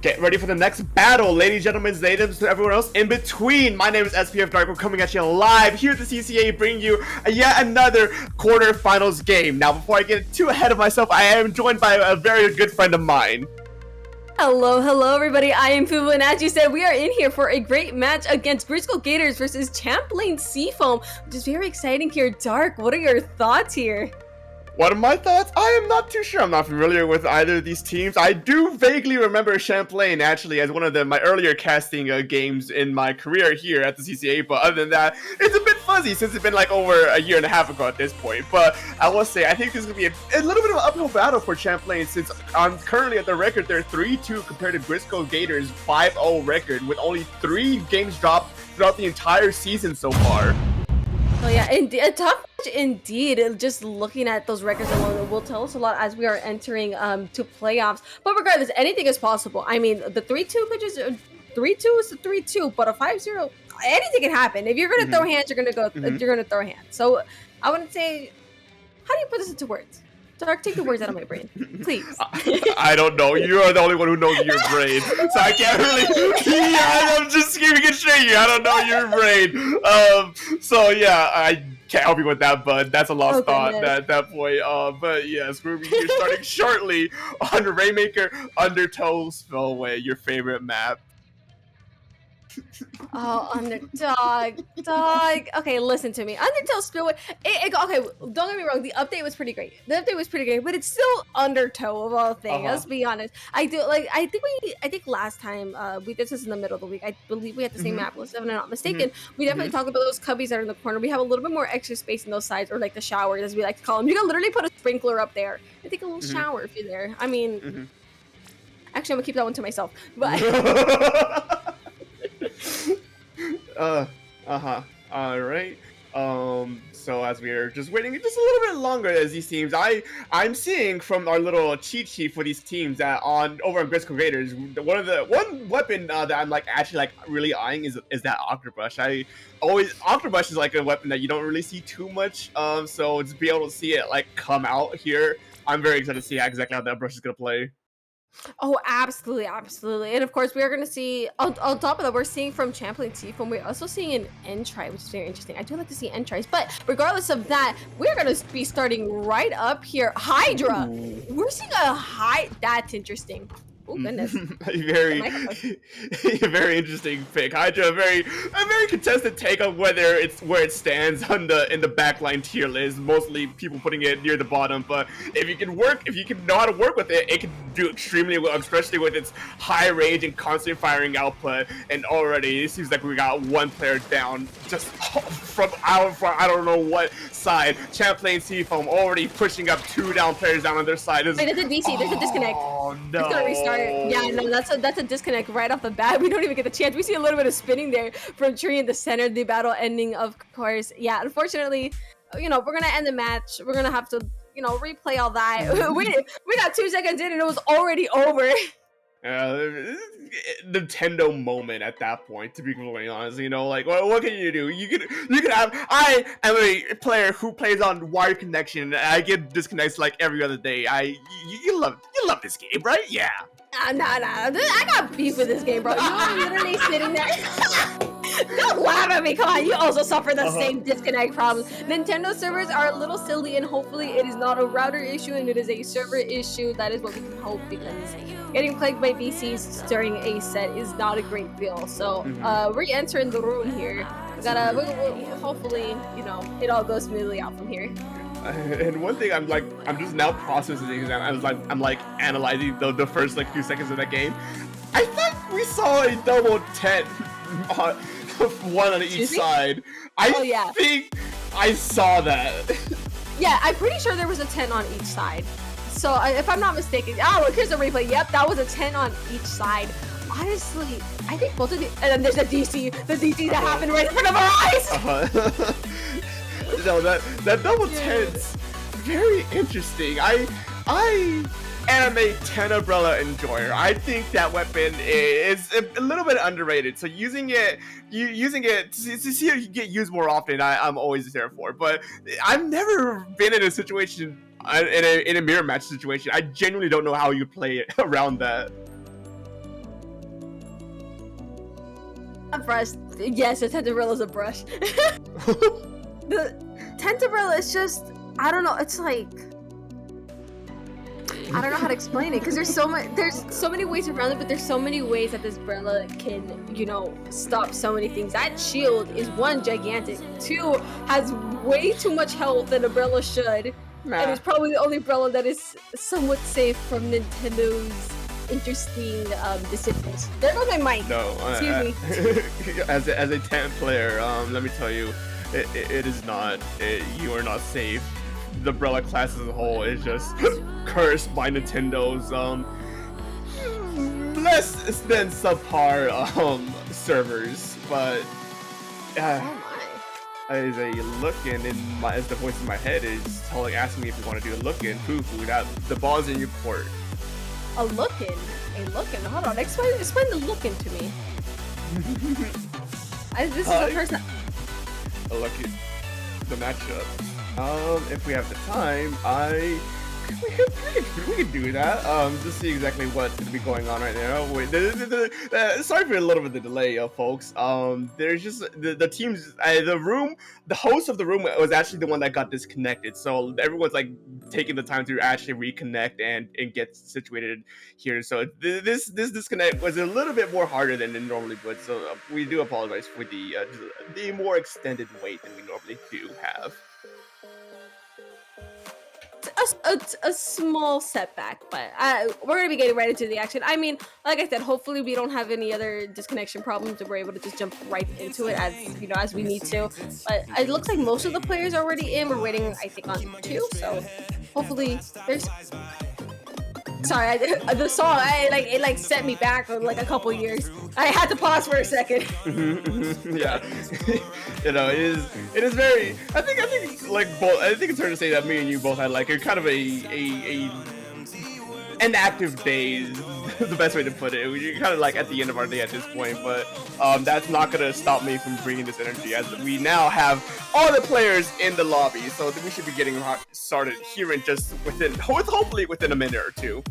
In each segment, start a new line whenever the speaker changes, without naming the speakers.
Get ready for the next battle, ladies, gentlemen, ladies, to everyone else in between. My name is SPF Dark. We're coming at you live here at the CCA, bringing you yet another quarterfinals game. Now, before I get too ahead of myself, I am joined by a very good friend of mine.
Hello everybody, I am Fubu, and as you said, we are in here for a great match against Grizzco Gators versus Champlain Seafoam, which is very exciting here. Dark, what are your thoughts here?
What are my thoughts? I am not too sure. I'm not familiar with either of these teams. I do vaguely remember Champlain, actually, as one of my earlier casting games in my career here at the CCA, but other than that, it's a bit fuzzy since it's been like over a year and a half ago at this point. But I will say, I think this is going to be a little bit of an uphill battle for Champlain, since I'm currently at the record, they're 3-2 compared to Grizzco Gators' 5-0 record, with only 3 games dropped throughout the entire season so far.
Oh yeah, a tough match indeed. Just looking at those records alone will tell us a lot as we are entering to playoffs. But regardless, anything is possible. I mean, the 3-2 pitches, 3-2 is the 3-2, but a 5-0, anything can happen. If you're gonna throw hands, you're gonna go. You're gonna throw hands. So I wouldn't say. How do you put this into words? Dark, take the words out of my brain, please.
I don't know. You are the only one who knows your brain, so I can't really. Yeah, I'm just keeping it straight here. I don't know your brain. So yeah, I can't help you with that, bud. That's a lost thought at that point. But yes, we're here starting shortly on Rainmaker Undertow Spillway, your favorite map.
Oh, dog. Okay, listen to me. Undertow Spillway. Okay, don't get me wrong. The update was pretty great. But it's still Undertow of all things. Let's be honest. I think last time we did this in the middle of the week. I believe we had the same map list, if I'm not mistaken. We definitely talked about those cubbies that are in the corner. We have a little bit more extra space in those sides, or like the showers, as we like to call them. You can literally put a sprinkler up there and take a little shower if you're there. I mean, actually, I'm gonna keep that one to myself. But.
All right. So as we are just waiting just a little bit longer as these teams, I'm seeing from our little cheat sheet for these teams that over on Grizzco Gators, one weapon that I'm actually really eyeing is that Octobrush. Octobrush is like a weapon that you don't really see too much of, so to be able to see it come out here, I'm very excited to see exactly how that brush is gonna play.
Oh, absolutely. And of course, we are going to see, on top of that, we're seeing from Champlain Seafoam, we're also seeing an N-try, which is very interesting. I do like to see N-tries, but regardless of that, we're going to be starting right up here. Hydra! Ooh. We're seeing a that's interesting. Oh goodness!
Very interesting pick. Hydra, a very contested take on whether it's where it stands on in the backline tier list. Mostly people putting it near the bottom, but if you can know how to work with it, it can do extremely well, especially with its high range and constant firing output. And already it seems like we got one player down just from I don't know what side. Champlain Seafoam already pushing up 2 down players down on their side.
Wait, there's a DC. There's a disconnect.
Oh no!
It's gonna restart. Yeah, no, that's a disconnect right off the bat. We don't even get the chance. We see a little bit of spinning there from Tree in the center. The battle ending, of course. Yeah, unfortunately, we're gonna end the match. We're gonna have to, replay all that. we got 2 seconds in and it was already over.
Nintendo moment at that point, to be completely honest. What can you do? You can have. I am a player who plays on wired connection, and I get disconnects like every other day. You love this game, right? Yeah.
Nah. I got beef with this game, bro. You're literally sitting there. Don't laugh at me, come on. You also suffer the same disconnect problems. Nintendo servers are a little silly, and hopefully it is not a router issue and it is a server issue. That is what we can hope, because getting plagued by DCs during a set is not a great feel. So re-entering the room here. We'll hopefully, it all goes smoothly out from here.
And one thing I'm just now processing things, and I'm analyzing the first few seconds of that game. I think we saw a double 10 one on each side. I think I saw that.
Yeah, I'm pretty sure there was a 10 on each side. So if I'm not mistaken, look, here's a replay. Yep, that was a 10 on each side. Honestly, I think both of the, and then there's the DC that happened right in front of our eyes.
No, that double 10's very interesting. I am a 10 umbrella enjoyer. I think that weapon is a little bit underrated. So using it to see if you get used more often, I'm always there for. But I've never been in a situation in a mirror match situation. I genuinely don't know how you play it around that.
brush. Yes, a Tenderella is a brush. The Tenderella is just, I don't know. It's like, I don't know how to explain it because there's so many ways around it, but there's so many ways that this Brella can, you know, stop so many things. That shield is one, gigantic. Two, has way too much health than a Brella should. Nah. And it's probably the only Brella that is somewhat safe from Nintendo's interesting decisions. There goes my mic.
No,
excuse
me. as a 10 player, let me tell you, it is not. You are not safe. The Brella class as a whole is just cursed by Nintendo's less than subpar servers, but as a look-in as the voice in my head is asking me if you want to do a look-in, foo-foo, that the ball's in your court.
A look-in? A look-in? Hold on, explain the look-in to me. This is the first time.
A look-in. The matchup. If we have the time, we could do that. Just see exactly what's gonna be going on right now. Wait, sorry for a little bit of the delay, folks. There's just the teams, the host of the room was actually the one that got disconnected. So everyone's like taking the time to actually reconnect and get situated here. So this disconnect was a little bit more harder than it normally would. So we do apologize for the more extended wait than we normally do have.
A small setback, but we're gonna be getting right into the action. I mean, like I said, hopefully we don't have any other disconnection problems and we're able to just jump right into it as we need to. But it looks like most of the players are already in. We're waiting, I think, on 2. So hopefully there's. Sorry, the song it set me back for like a couple years. I had to pause for a second.
Yeah, you know, it is very. I think it's like both. I think it's fair to say that me and you both had like a kind of an active day. The best way to put it. We're kind of like at the end of our day at this point, but that's not gonna stop me from bringing this energy as we now have all the players in the lobby. So we should be getting started here in just hopefully within a minute or two.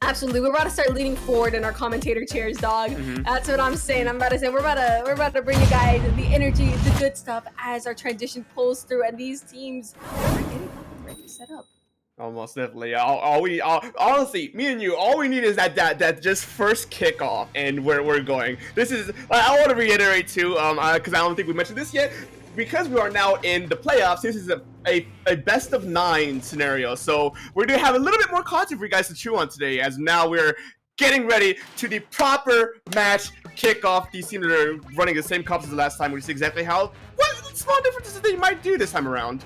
Absolutely, we're about to start leaning forward in our commentator chairs, dog. That's what I'm saying. I'm about to say we're about to bring you guys the energy, the good stuff as our transition pulls through, and these teams are getting ready to set up.
Almost definitely. Honestly, me and you, all we need is that just first kickoff, and where we're going. This is. I want to reiterate too, because I don't think we mentioned this yet. Because we are now in the playoffs, this is a best of 9 scenario. So we're gonna have a little bit more content for you guys to chew on today, as now we're getting ready to the proper match kickoff. These teams are running the same comps as the last time, which is exactly what small differences they might do this time around.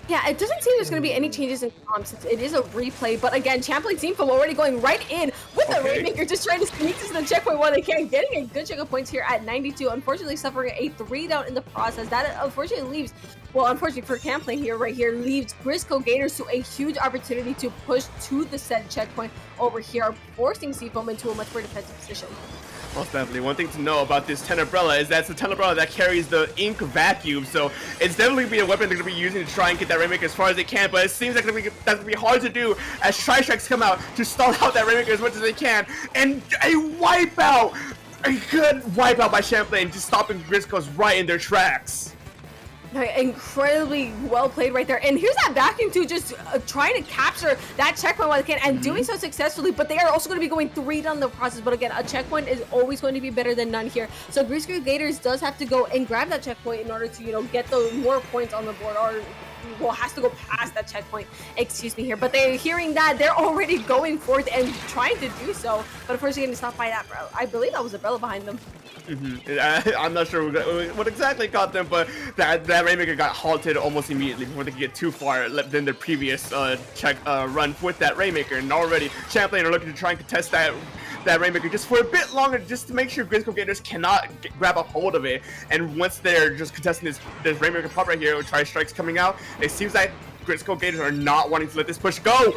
Yeah, it doesn't seem there's going to be any changes in comps since it is a replay. But again, Champlain Seafoam already going right in with the Rainmaker, just trying to sneak to the checkpoint while they can. Getting a good chunk of points here at 92. Unfortunately, suffering a 3 down in the process. That unfortunately leaves, well, unfortunately for Champlain leaves Grizzco Gators to a huge opportunity to push to the said checkpoint over here, forcing Seafoam into a much more defensive position.
Most definitely. One thing to know about this Tenderella is that's the Tenderella that carries the ink vacuum, so it's definitely be a weapon they're going to be using to try and get that Rainmaker as far as they can, but it seems like that's going to be hard to do as Tri-Strikes come out to stall out that Rainmaker as much as they can, and a wipeout! A good wipeout by Champlain, just stopping Grizzco's right in their tracks.
Incredibly well played right there, and here's that vacuum too, just trying to capture that checkpoint while they can, and doing so successfully. But they are also going to be going 3 down the process. But again, a checkpoint is always going to be better than none here. So Grizzco Gators does have to go and grab that checkpoint in order to, you know, get the more points on the board, or well, has to go past that checkpoint. Excuse me here, but they're hearing that they're already going forth and trying to do so. But of course, they're getting stopped by that, bro. I believe that was a Bella behind them.
I'm not sure what exactly caught them, but that Rainmaker got halted almost immediately before they could get too far than their previous run with that Rainmaker. And already Champlain are looking to try and contest that Rainmaker just for a bit longer, just to make sure Grizzco Gators cannot grab a hold of it. And once they're just contesting this Rainmaker pop right here with Tri-Strikes coming out, it seems like Grizzco Gators are not wanting to let this push go.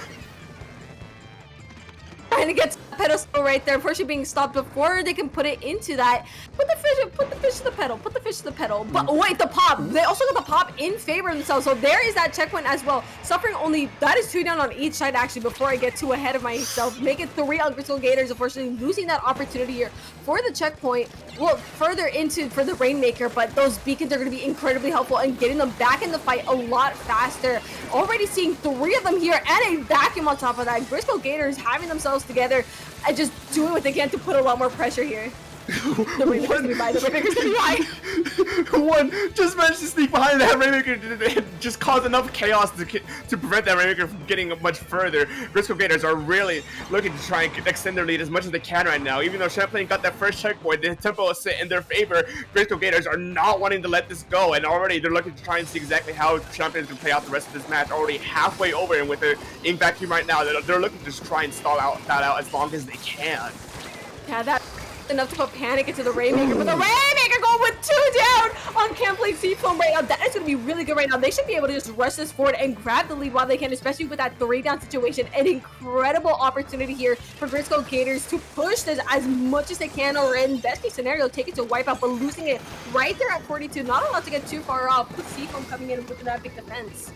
trying to get to the pedestal right there. Unfortunately being stopped before they can put it into that. Put the fish to the pedal. Put the fish to the pedal. But wait, the pop. They also got the pop in favor of themselves. So there is that checkpoint as well. Suffering only, that is 2 down on each side actually before I get too ahead of myself. Make it 3 on Grizzco Gators, unfortunately losing that opportunity here for the checkpoint. Well, further into for the Rainmaker, but those beacons are going to be incredibly helpful and getting them back in the fight a lot faster. Already seeing 3 of them here and a vacuum on top of that. Grizzco Gators having themselves together and just doing what they can to put a lot more pressure here. The Rainmaker's gonna be by. The Rainmaker's gonna be by.
One just managed to sneak behind that Rainmaker and just cause enough chaos to prevent that Rainmaker from getting much further. Grizzco Gators are really looking to try and extend their lead as much as they can right now. Even though Champlain got that first checkpoint, the tempo is set in their favor. Grizzco Gators are not wanting to let this go, and already they're looking to try and see exactly how Champlain is going to play out the rest of this match. Already halfway over, and with the ink vacuum right now, they're looking to just try and stall that out as long as they can.
Yeah, that's enough to put panic into the Rainmaker, but the Rainmaker going with 2 down on Champlain Seafoam right now. That is going to be really good right now. They should be able to just rush this forward and grab the lead while they can, especially with that 3 down situation. An incredible opportunity here for Grizzco Gators to push this as much as they can, or in best case scenario, take it to wipeout, but losing it right there at 42. Not allowed to get too far off with Seafoam coming in with that big defense.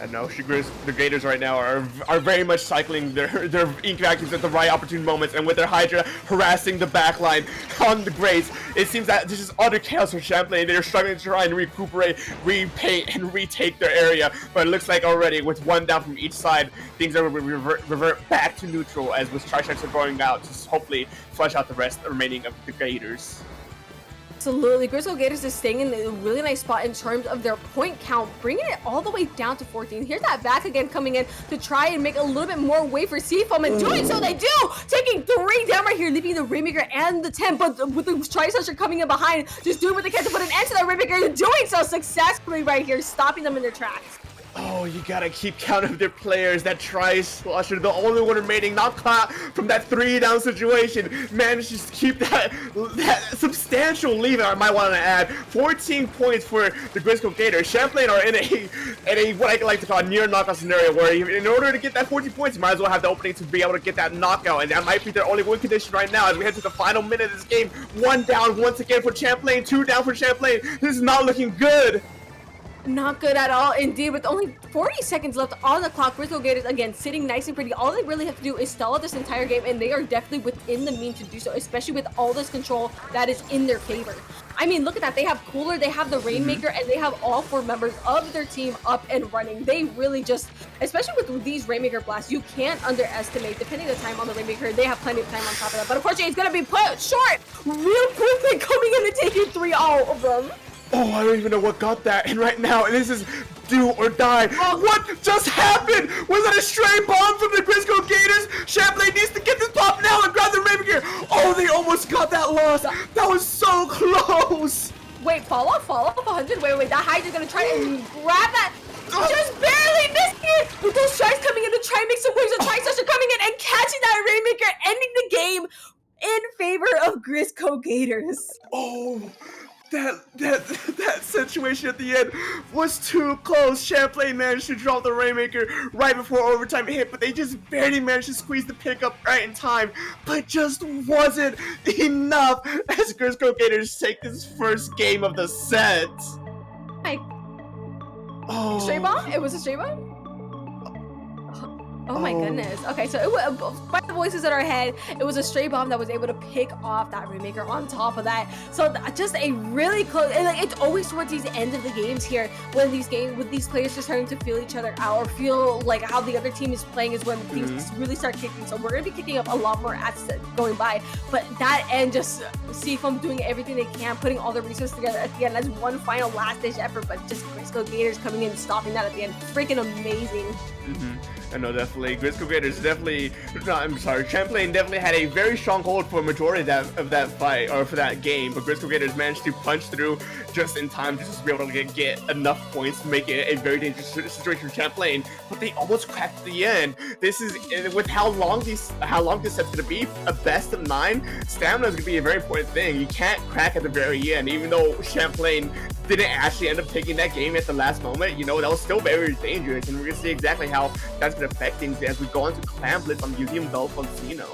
I know the Gators right now are very much cycling their ink vacuums at the right opportune moments, and with their Hydra harassing the backline on the Grays, it seems that this is utter chaos for Champlain. They're struggling to try and recuperate, repaint, and retake their area, but it looks like already with 1 down from each side, things are revert back to neutral as with Tri-Strikes are going out to hopefully flush out the remaining of the Gators.
Absolutely. Grizzco Gators is staying in a really nice spot in terms of their point count, bringing it all the way down to 14. Here's that back again coming in to try and make a little bit more way for Seafoam, and doing so they do! Taking 3 down right here, leaving the Rainmaker and the 10, but with the Tri-Slasher coming in behind, just doing what they can to put an end to that Rainmaker, and doing so successfully right here, stopping them in their tracks.
Oh, you gotta keep count of their players. That Tri-Slasher, the only one remaining not caught from that 3 down situation, managed to keep that substantial lead. I might want to add 14 points for the Grizzco Gators. Champlain are in a what I like to call a near knockout scenario, where in order to get that 14 points, you might as well have the opening to be able to get that knockout, and that might be their only win condition right now as we head to the final minute of this game. 1 down once again for Champlain, 2 down for Champlain. This is not looking good.
Not good at all, indeed. With only 40 seconds left on the clock, Grizzco Gators, again, sitting nice and pretty. All they really have to do is stall out this entire game, and they are definitely within the means to do so, especially with all this control that is in their favor. I mean, look at that. They have Cooler, they have the Rainmaker, and they have all 4 members of their team up and running. They really just, especially with these Rainmaker blasts, you can't underestimate, depending on the time on the Rainmaker, they have plenty of time on top of that. But unfortunately, it's going to be put short real quickly, coming in and taking 3 all of them.
Oh, I don't even know what got that. And right now, this is do or die. What just happened? Was that a stray bomb from the Grizzco Gators? Champlain needs to get this pop now and grab the Rainmaker. Oh, they almost got that loss. That was so close.
Wait, fall off 100. Wait. That Hydra's gonna try and grab that. Just barely missing it. With those tries coming in to try and make some waves. The Tri-Slasher coming in and catching that Rainmaker, ending the game in favor of Grizzco Gators.
Oh. That situation at the end was too close. Champlain managed to drop the Rainmaker right before overtime hit, but they just barely managed to squeeze the pickup right in time, but just wasn't enough as Grizzco Gators take this first game of the set.
Oh. Stray bomb? It was a stray bomb? Oh my goodness. Okay, so it was, by the voices in our head, it was a stray bomb that was able to pick off that Rainmaker on top of that. So just a really close, and like, it's always towards these end of the games here when these players are starting to feel each other out or feel like how the other team is playing is when things really start kicking. So we're going to be kicking up a lot more as going by. But that end, just Seafoam doing everything they can, putting all the resources together at the end as one final last-ditch effort, but just Grizzco Gators coming in and stopping that at the end. Freaking amazing.
I know, definitely. Grizzco Gators definitely, no, I'm sorry, Champlain definitely had a very strong hold for a majority of that fight, or for that game, but Grizzco Gators managed to punch through just in time to just be able to get enough points to make it a very dangerous situation for Champlain, but they almost cracked at the end. This is, with how long this set's gonna be, a best of 9, stamina is gonna be a very important thing. You can't crack at the very end, even though Champlain didn't actually end up taking that game at the last moment, you know, that was still very dangerous, and we're gonna see exactly how that's gonna affect things as we go into Clan Blitz on Museum Bell Foncino.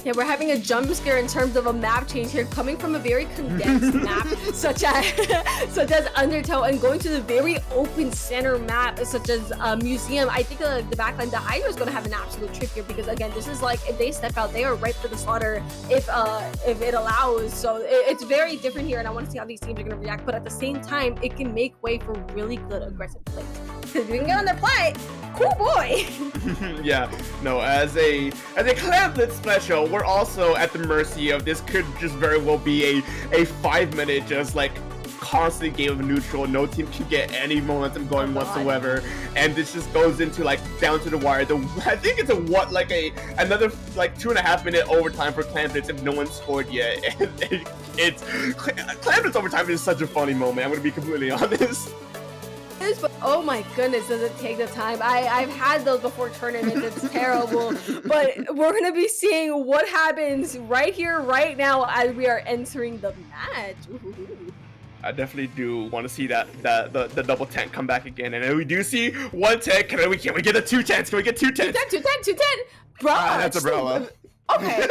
Yeah, we're having a jump scare in terms of a map change here, coming from a very condensed map, such as Undertow, and going to the very open center map, such as Museum. I think the backline, the Hydra is going to have an absolute trip here, because again, this is like, if they step out, they are ripe for the slaughter if it allows. So it's very different here, and I want to see how these teams are going to react. But at the same time, it can make way for really good aggressive plays. Because we can get on their play. Cool boy.
Yeah, no, as a Clan Blitz special, we're also at the mercy of this. Could just very well be a 5-minute just like constant game of neutral. No team can get any momentum going whatsoever, and this just goes into like down to the wire. I think it's another like 2.5-minute overtime for Clan Blitz if no one scored yet. And it's Clan Blitz overtime is such a funny moment. I'm gonna be completely honest.
But oh my goodness, does it take the time? I've had those before tournaments. It's terrible. But we're gonna be seeing what happens right here, right now, as we are entering the match. Ooh.
I definitely do want to see the double 10 come back again, and we do see 110. Can we get the 2 10s? Can we get 2 10s?
210. Bro,
that's a Umbrella.
Okay.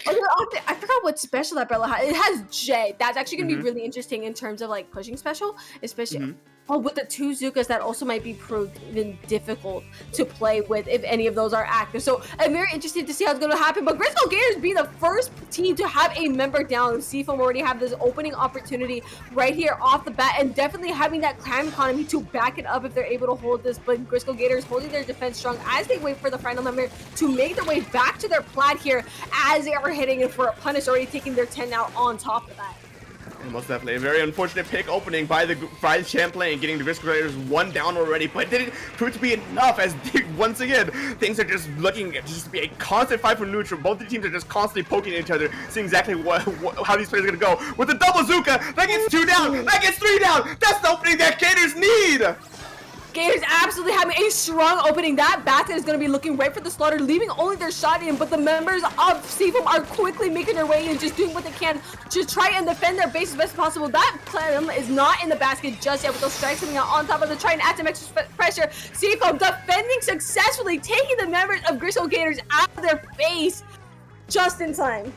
I forgot what special that Umbrella has. It has J. That's actually gonna be really interesting in terms of like pushing special, especially. Oh, with the 2 Zukas, that also might be proven difficult to play with if any of those are active. So I'm very interested to see how it's going to happen. But Grizzco Gators being the first team to have a member down. Seafoam already have this opening opportunity right here off the bat, and definitely having that clan economy to back it up if they're able to hold this. But Grizzco Gators holding their defense strong as they wait for the final member to make their way back to their plat here, as they are hitting it for a punish, already taking their 10 out on top of that.
Most definitely a very unfortunate pick opening by Champlain, getting the Grizzco Gators 1 down already, but didn't prove to be enough, as once again things are just looking just to be a constant fight for neutral. Both the teams are just constantly poking each other, seeing exactly how these players are gonna go. With the double Zuka, that gets 2 down, that gets 3 down. That's the opening that Gators need.
Gators absolutely having a strong opening. That basket is going to be looking right for the slaughter, leaving only their shot in, but the members of Seafoam are quickly making their way in, just doing what they can to try and defend their base as best as possible. That plan is not in the basket just yet, with those strikes coming out on top of the try and add some extra pressure. Seafoam defending successfully, taking the members of Grizzco Gators out of their face just in time.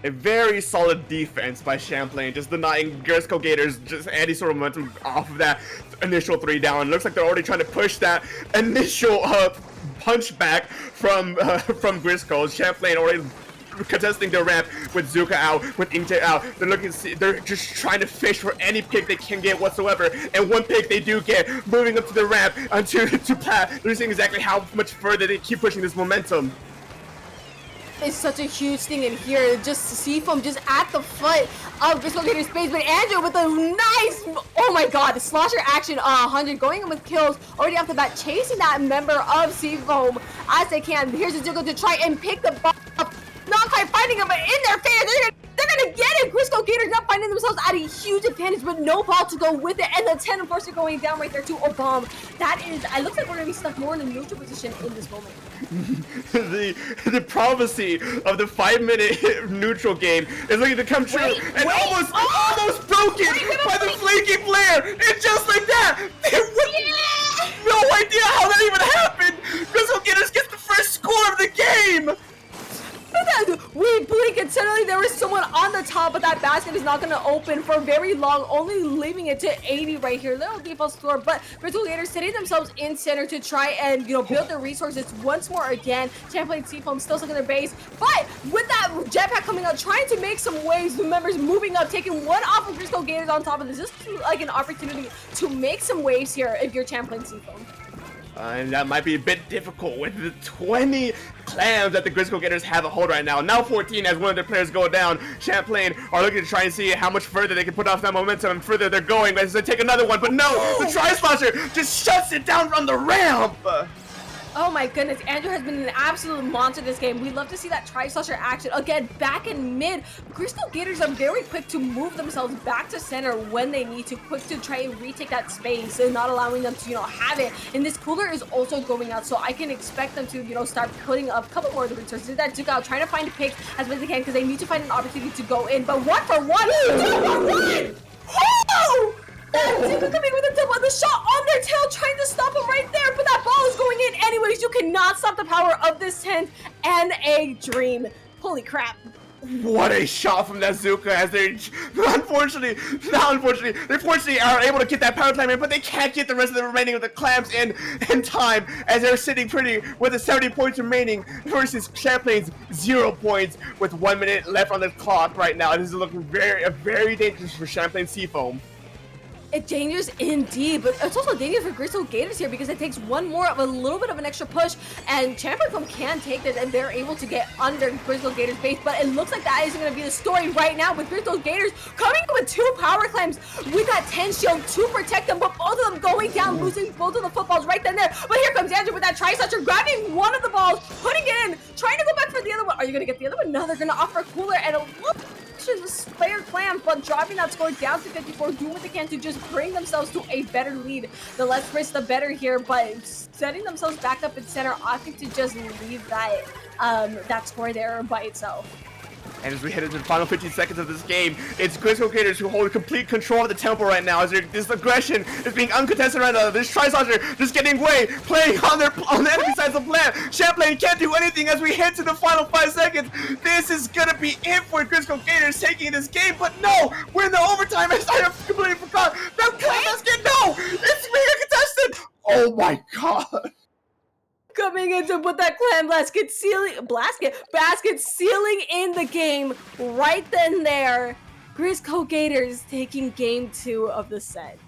A very solid defense by Champlain, just denying Grizzco Gators just any sort of momentum off of that initial 3 down. Looks like they're already trying to push that initial punch back from Grizzco. Champlain already contesting their ramp with Zuka out, with Inkte out. They're just trying to fish for any pick they can get whatsoever, and one pick they do get, moving up to the ramp onto plat. They're seeing exactly how much further they keep pushing this momentum.
Is such a huge thing in here. Just Seafoam just at the foot of Grizzco Gators' space, but Andrew with a nice, oh my god, the slosher action 100, going in with kills already off the bat, chasing that member of Seafoam as they can. Here's Zuko to try and pick the ball up, not quite finding him, but in their face, they're gonna get it. Grizzco Gators not finding themselves at a huge advantage, but no ball to go with it, and the 10 unfortunately going down right there to a bomb. That is, it looks like we're gonna be stuck more in a neutral position in this moment.
the prophecy of the 5-minute neutral game is looking to come true, and almost broken by the flaky flare, and just like that, no idea how that even happened. Grizzco Gators gets the first score of the game.
We blink and suddenly there is someone on the top, but that basket is not going to open for very long, only leaving it to 80 right here. Little default score, but Grizzco Gators setting themselves in center to try and, build their resources once more again. Champlain Seafoam still stuck in their base, but with that jetpack coming out, trying to make some waves, the members moving up, taking one off of Grizzco Gators on top of this. This is like an opportunity to make some waves here if you're Champlain Seafoam.
And that might be a bit difficult with the 20 clans that the Grizzco Gators have a hold right now. Now 14 as one of their players go down. Champlain are looking to try and see how much further they can put off that momentum, and further they're going as they take another one. But no, the Tri-Splasher just shuts it down from the ramp.
Oh my goodness, Andrew has been an absolute monster this game. We love to see that Tri-Slasher action. Again, back in mid, Grizzco Gators are very quick to move themselves back to center when they need to, quick to try and retake that space and not allowing them to, have it. And this cooler is also going out, so I can expect them to, start putting up a couple more of the resources. That Zuka out, trying to find a pick as best they can, because they need to find an opportunity to go in. But 1 for 1, 2 for 1! Woo! Zuka coming with the shot on their tail, trying to stop him right there, but that ball is going in anyways. You cannot stop the power of this tent and a dream. Holy crap.
What a shot from that Zuka, as they unfortunately are able to get that power climb in, but they can't get the rest of the remaining of the clams in time, as they're sitting pretty with the 70 points remaining versus Champlain's 0 points with 1 minute left on the clock right now. This is looking very dangerous for Champlain Seafoam.
It's dangerous indeed, but it's also dangerous for Grizzco Gators here because it takes one more of a little bit of an extra push, and Champlain can take this, and they're able to get under Grizzco Gators' base. But it looks like that isn't going to be the story right now, with Grizzco Gators coming with 2 power claims with that 10 shield to protect them, but both of them going down, losing both of the footballs right then there. But here comes Andrew with that tri-slasher, grabbing one of the balls, putting it in, trying to go back for the other one. Are you going to get the other one? No, they're going to offer a cooler, and a little spare clam, but dropping that score down to 54, doing what they can to just bring themselves to a better lead. The less risk, the better here, but setting themselves back up in center, opting to just leave that that score there by itself.
And as we head into the final 15 seconds of this game, it's Grizzco Gators who hold complete control of the tempo right now. As this aggression is being uncontested right now. This tri-slasher just getting away, playing on the enemy sides of the plan. Champlain can't do anything as we head to the final 5 seconds. This is gonna be it for Grizzco Gators taking this game, but no, we're in the overtime. As I have completely forgot that basket. No, it's being contested. Oh my god.
Coming in to put that clam basket sealing in the game right then there. Grizzco Gators taking game 2 of the set.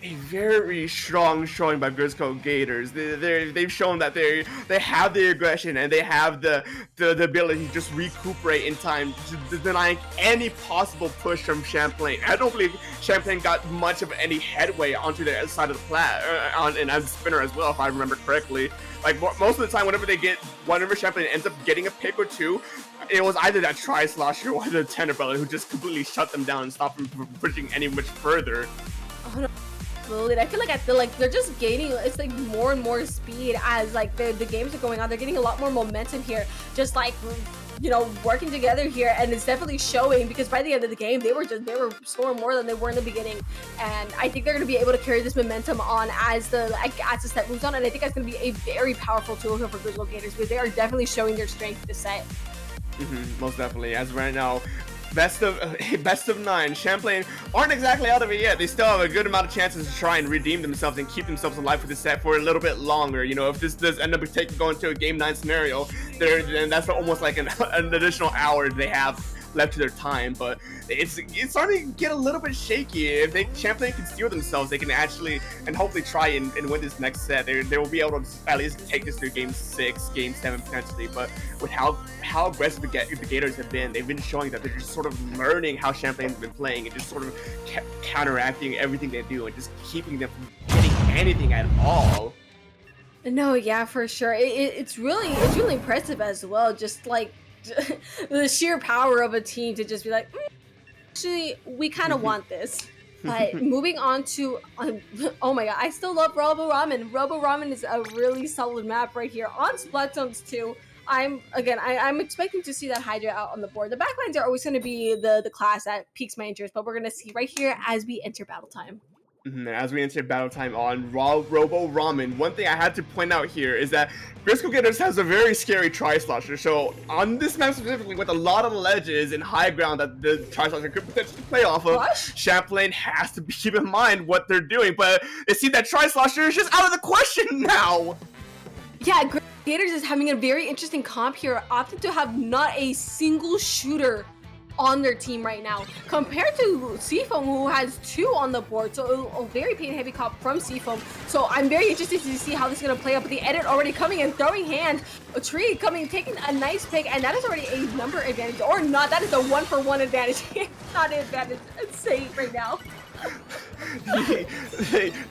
A very strong showing by Grizzco Gators. They've shown that they have the aggression and they have the ability to just recuperate in time, denying any possible push from Champlain. I don't believe Champlain got much of any headway onto their side of the plat, and as a spinner as well, if I remember correctly. Like most of the time, whenever Champlain ends up getting a pick or two, it was either that tri-slasher or the Tenderbelly who just completely shut them down and stopped them from pushing any much further.
Oh, no. I feel like they're just gaining, it's like more and more speed as like the games are going on. They're getting a lot more momentum here, just like, you know, working together here, and it's definitely showing, because by the end of the game they were scoring more than they were in the beginning, and I think they're going to be able to carry this momentum on as the set moves on, and I think that's going to be a very powerful tool here for Grizzco Gators, because they are definitely showing their strength this set.
Most definitely. As right now, best of 9. Champlain aren't exactly out of it yet. They still have a good amount of chances to try and redeem themselves and keep themselves alive for this set for a little bit longer. You know, if this does end up going to a game 9 scenario, then that's almost like an additional hour they have left to their time. But it's starting to get a little bit shaky. If Champlain can steal themselves, they can actually and hopefully try and win this next set. They will be able to at least take this to game 6, game 7 potentially. But with how aggressive the Gators have been, they've been showing that they're just sort of learning how Champlain's been playing and just sort of counteracting everything they do and just keeping them from getting anything at all.
No, yeah, for sure. It's really impressive as well. Just like the sheer power of a team to just be like, actually, we kind of want this. But moving on to, oh my god, I still love Robo Ramen. Robo Ramen is a really solid map right here on Splatzones 2. I'm expecting to see that Hydra out on the board. The backlines are always going to be the class that piques my interest, but we're going to see right here as we enter battle time.
As we enter battle time on Robo Ramen, one thing I had to point out here is that Grizzco Gators has a very scary tri-slasher. So on this map specifically, with a lot of ledges and high ground that the tri-slasher could potentially play off of, Champlain has to keep in mind what they're doing. But it seems that tri-slasher is just out of the question now. Yeah,
Gators is having a very interesting comp here, opting to have not a single shooter on their team right now, compared to Seafoam, who has 2 on the board. So a very pain heavy comp from Seafoam. So I'm very interested to see how this is going to play out. But the edit already coming in, throwing hand, a tree coming, taking a nice pick, and that is already a number advantage, or not. That is a 1-for-1 advantage. Not an advantage. It's safe right now.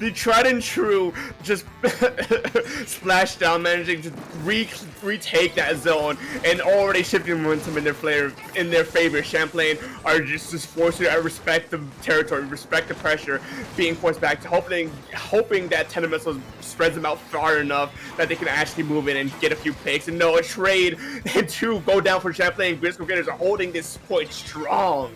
the tried and true just splashdown, managing to retake that zone and already shifting momentum in their favor. Champlain are just forced to respect the territory, respect the pressure, being forced back to hoping that Tender Missiles spreads them out far enough that they can actually move in and get a few picks. And no, a trade and 2 go down for Champlain. Grizzco Gators are holding this point strong.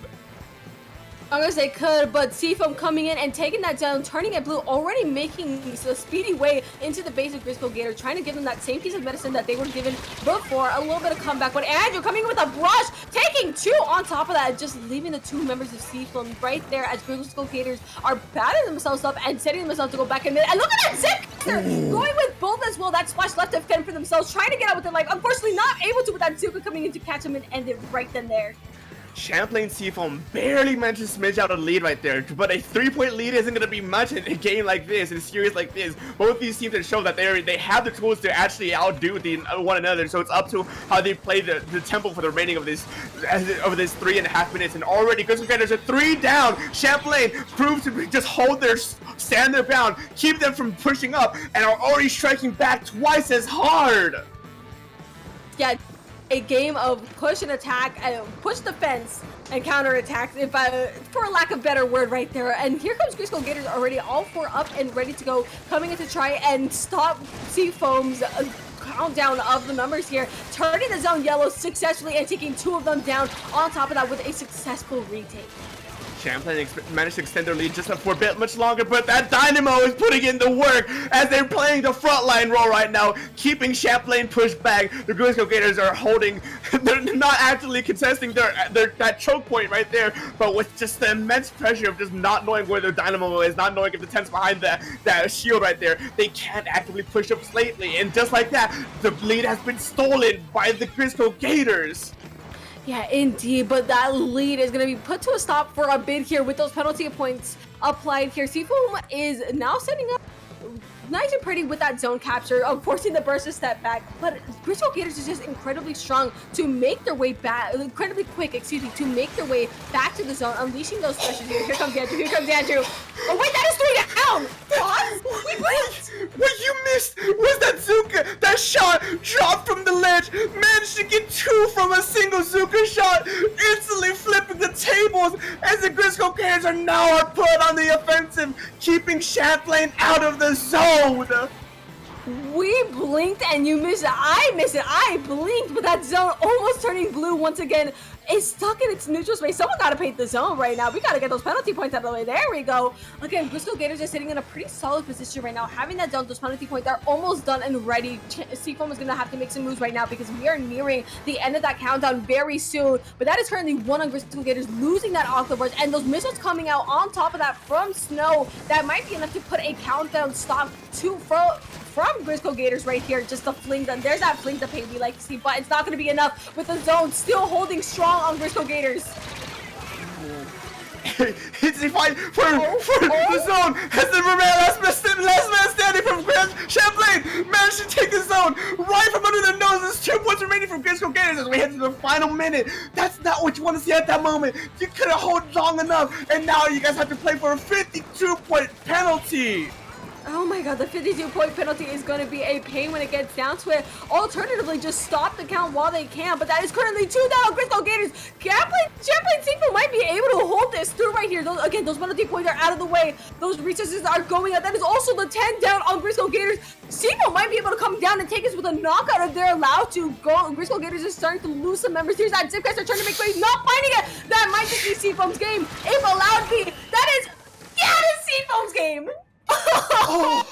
long as they could, but Seafoam coming in and taking that down, turning it blue, already making a speedy way into the base of Grizzco Gator, trying to give them that same piece of medicine that they were given before. A little bit of comeback, but Andrew coming in with a brush, taking 2 on top of that, just leaving the 2 members of Seafoam right there as Grizzco Gators are batting themselves up and setting themselves to go back in mid. And look at that zip! They're going with both as well. That splash left to fend for themselves, trying to get out with their life. Unfortunately, not able to with that Zuka coming in to catch him and end it right then there.
Champlain Seafoam barely managed to smidge out a lead right there, but a 3-point lead isn't going to be much in a game like this, in a series like this. Both these teams have shown that they have the tools to actually outdo one another, so it's up to how they play the tempo for the remaining of this over this 3.5 minutes. And already Grizzco Gators are 3 down. Champlain proves to just stand their ground, keep them from pushing up, and are already striking back twice as hard.
Yeah. A game of push and attack, push defense and counter attack, if for lack of a better word right there. And here comes Grizzco Gators already all 4 up and ready to go, coming in to try and stop Seafoam's countdown of the numbers here, turning the zone yellow successfully and taking 2 of them down on top of that with a successful retake.
Champlain managed to extend their lead just for a bit much longer, but that Dynamo is putting in the work as they're playing the frontline role right now, keeping Champlain pushed back. The Grizzco Gators are holding, they're not actually contesting that choke point right there, but with just the immense pressure of just not knowing where their Dynamo is, not knowing if the tent's behind that shield right there, they can't actively push up slightly, and just like that, the lead has been stolen by the Grizzco Gators.
Yeah, indeed, but that lead is going to be put to a stop for a bit here with those penalty points applied here. Seafoam is now setting up nice and pretty with that zone capture, forcing the burst to step back, but Grizzco Gators is just incredibly strong to make their way back, incredibly quick, excuse me, to make their way back to the zone, unleashing those pressures here. Here comes Andrew, here comes Andrew. Oh wait, that is 3 down! What? We blinked!
What you missed was that Zuka, that shot dropped from the ledge, managed to get 2 from a single Zuka shot, instantly flipping the tables as the Grizzco Gators are now put on the offensive, keeping Champlain out of the zone.
We blinked and you missed it. I missed it. I blinked, but that zone almost turning blue once again is stuck in its neutral space. Someone got to paint the zone right now. We got to get those penalty points out of the way. There we go. Again, Grizzco Gators are sitting in a pretty solid position right now. Having that zone, those penalty points are almost done and ready. Seafoam is going to have to make some moves right now because we are nearing the end of that countdown very soon. But that is currently 1 on Grizzco Gators, losing that Octoburst, and those missiles coming out on top of that from Snow. That might be enough to put a countdown stop from Grizzco Gators right here, just to fling them. There's that fling to pay we like to see, but it's not going to be enough with the zone still holding strong on Grizzco Gators.
It's a fight for the zone as the last man standing from Champlain managed to take the zone right from under their noses. 2 points remaining from Grizzco Gators as we head to the final minute. That's not what you want to see at that moment. You could have held long enough, and now you guys have to play for a 52-point penalty.
Oh my god, the 52-point penalty is going to be a pain when it gets down to it. Alternatively, just stop the count while they can, but that is currently 2 down on Grizzco Gators. Champlain Seafoam might be able to hold this through right here. Again, those penalty points are out of the way. Those resources are going out. That is also the 10 down on Grizzco Gators. Seafoam might be able to come down and take us with a knockout if they're allowed to go. Grizzco Gators is starting to lose some members. Here's that Zipcaster trying to make plays, not finding it. That might just be Seafoam's game. If allowed be, that is Seafoam's game.
Oh,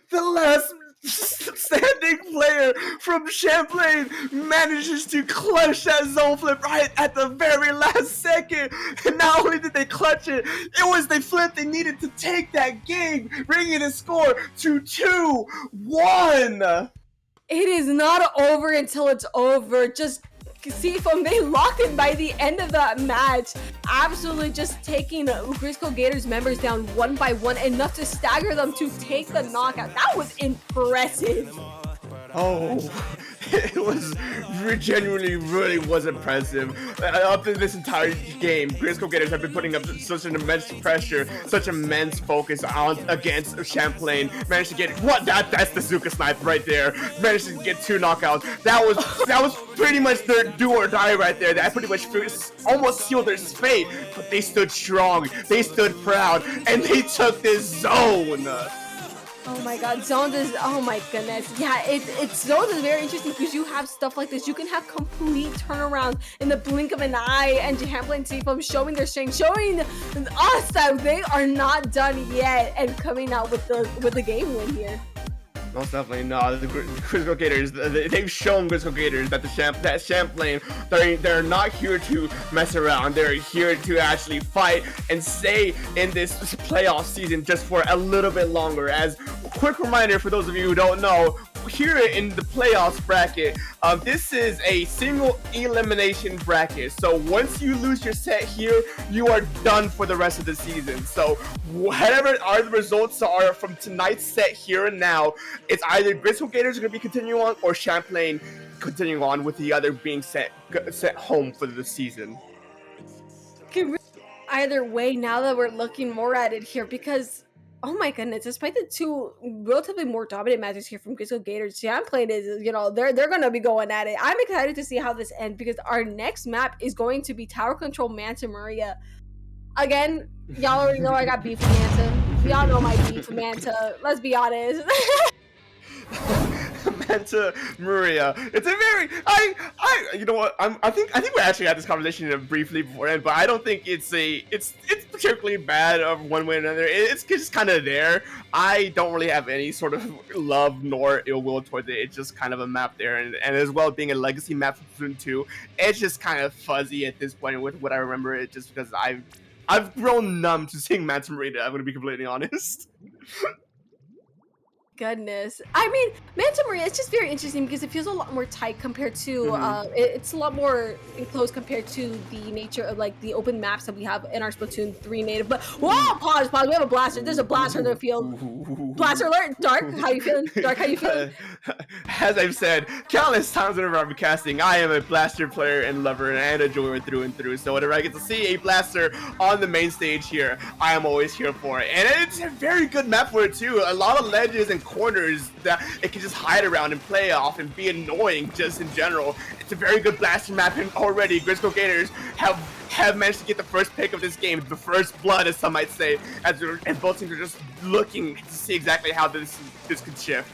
the last standing player from Champlain manages to clutch that zone flip right at the very last second. And not only did they clutch it, it was the flip they needed to take that game, bringing the score to 2-1.
It is not over until it's over. Just Seafoam, they locked in by the end of that match, absolutely just taking Grizzco Gators members down 1 by 1, enough to stagger them to take the knockout. That was impressive.
Oh, it was genuinely really was impressive. Up to this entire game, Grizzco Gators have been putting up such an immense pressure, such immense focus against Champlain. Managed to get that's the Zuka snipe right there. Managed to get 2 knockouts. That was pretty much their do or die right there. That pretty much almost sealed their fate. But they stood strong, they stood proud, and they took this zone.
Oh my god, zones is, oh my goodness. Yeah, it's zones is very interesting because you have stuff like this. You can have complete turnarounds in the blink of an eye, and Champlain and Seafoam showing their strength, showing us that they are not done yet, and coming out with the game win here.
Most definitely, no. The Grizzco Gators, they've shown Grizzco Gators that that Champlain, they're not here to mess around. They're here to actually fight and stay in this playoff season just for a little bit longer. As a quick reminder for those of you who don't know, here in the playoffs bracket, this is a single elimination bracket. So once you lose your set here, you are done for the rest of the season. So whatever the results are from tonight's set here and now, it's either Grizzco Gators are going to be continuing on or Champlain continuing on with the other being sent home for the season.
Either way, now that we're looking more at it here, because oh my goodness, despite the two relatively more dominant matches here from Grizzco Gators, Champlain is, you know, they're going to be going at it. I'm excited to see how this ends because our next map is going to be Tower Control Manta Maria. Again, y'all already know I got beef with Manta. Y'all know my beef with Manta. Let's be honest.
Manta Maria. It's a very you know what, I think we actually had this conversation briefly beforehand, but I don't think it's particularly bad of one way or another. It's just kind of there. I don't really have any sort of love nor ill will towards it. It's just kind of a map there, and as well being a legacy map from Splatoon 2, it's just kind of fuzzy at this point with what I remember it, just because I've grown numb to seeing Manta Maria. I'm gonna be completely honest.
Goodness, I mean, Manta Maria, it's just very interesting because it feels a lot more tight compared to it's a lot more enclosed compared to the nature of like the open maps that we have in our Splatoon 3 native. But whoa, pause, we have a blaster. There's a blaster in the field. Blaster alert. Dark, how you feeling? Dark, how you feeling?
As I've said countless times whenever I'm casting, I am a blaster player and lover and a joyer through and through. So whenever I get to see a blaster on the main stage here, I am always here for it. And it's a very good map for it too. A lot of ledges and corners that it can just hide around and play off and be annoying just in general. It's a very good blaster map, and already Grizzco Gators have managed to get the first pick of this game, the first blood, as some might say, and both teams are just looking to see exactly how this could shift.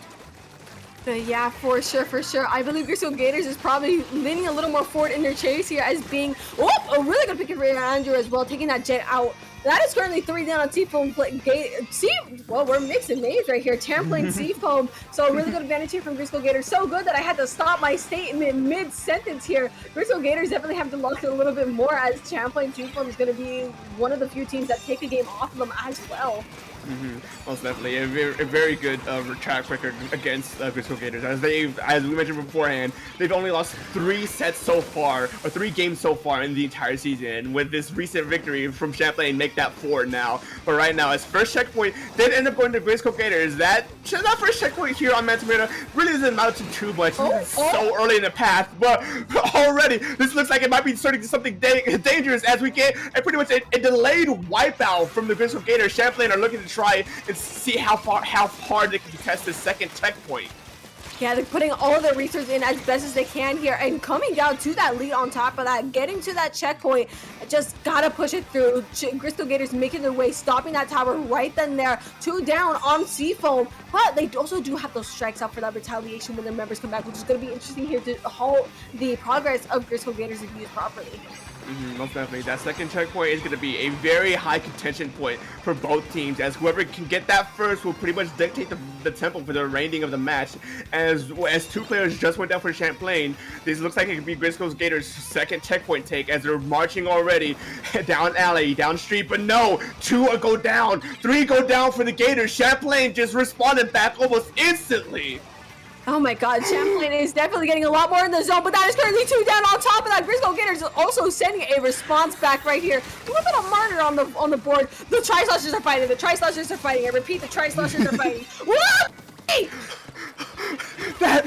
Yeah, for sure. I believe Grizzco Gators is probably leaning a little more forward in their chase here as being, a really good pick for Andrew as well, taking that jet out. That is currently 3 down on Seafoam. Well, we're mixing names right here. Champlain, Seafoam. So a really good advantage here from Grizzco Gators. So good that I had to stop my statement mid-sentence here. Grizzco Gators definitely have to lock it a little bit more, as Champlain, Seafoam is going to be one of the few teams that take the game off of them as well.
Most definitely, a very good track record against Grizzco Gators. As we mentioned beforehand, they've only lost 3 sets so far, or 3 games so far in the entire season. With this recent victory from Champlain, make that 4 now. But right now, as first checkpoint did end up going to Grizzco Gators. That first checkpoint here on Manta Maria really doesn't amount to too much. So early in the path, but already this looks like it might be starting to something dangerous as we get pretty much a delayed wipeout from the Grizzco Gators. Champlain are looking to try and see how hard they can contest this second checkpoint.
Yeah, they're putting all of their resources in as best as they can here and coming down to that lead on top of that, getting to that checkpoint. Just gotta push it through. Grizzco Gators making their way, stopping that tower right then there. 2 down on Seafoam, but they also do have those strikes out for that retaliation when their members come back, which is going to be interesting here to halt the progress of Grizzco Gators if used properly.
Most definitely. That second checkpoint is going to be a very high contention point for both teams, as whoever can get that first will pretty much dictate the tempo for the remaining of the match. As 2 players just went down for Champlain, this looks like it could be Grizzco Gators' second checkpoint take, as they're marching already down alley, down street, but no, 2 go down, 3 go down for the Gators. Champlain just responded back almost instantly.
Oh my god, Champlain is definitely getting a lot more in the zone, but that is currently 2 down on top of that. Grizzco Gators is also sending a response back right here. A little bit of murder on the board. The Tri-Sloshers are fighting. I repeat, the Tri-Sloshers are fighting. What?
That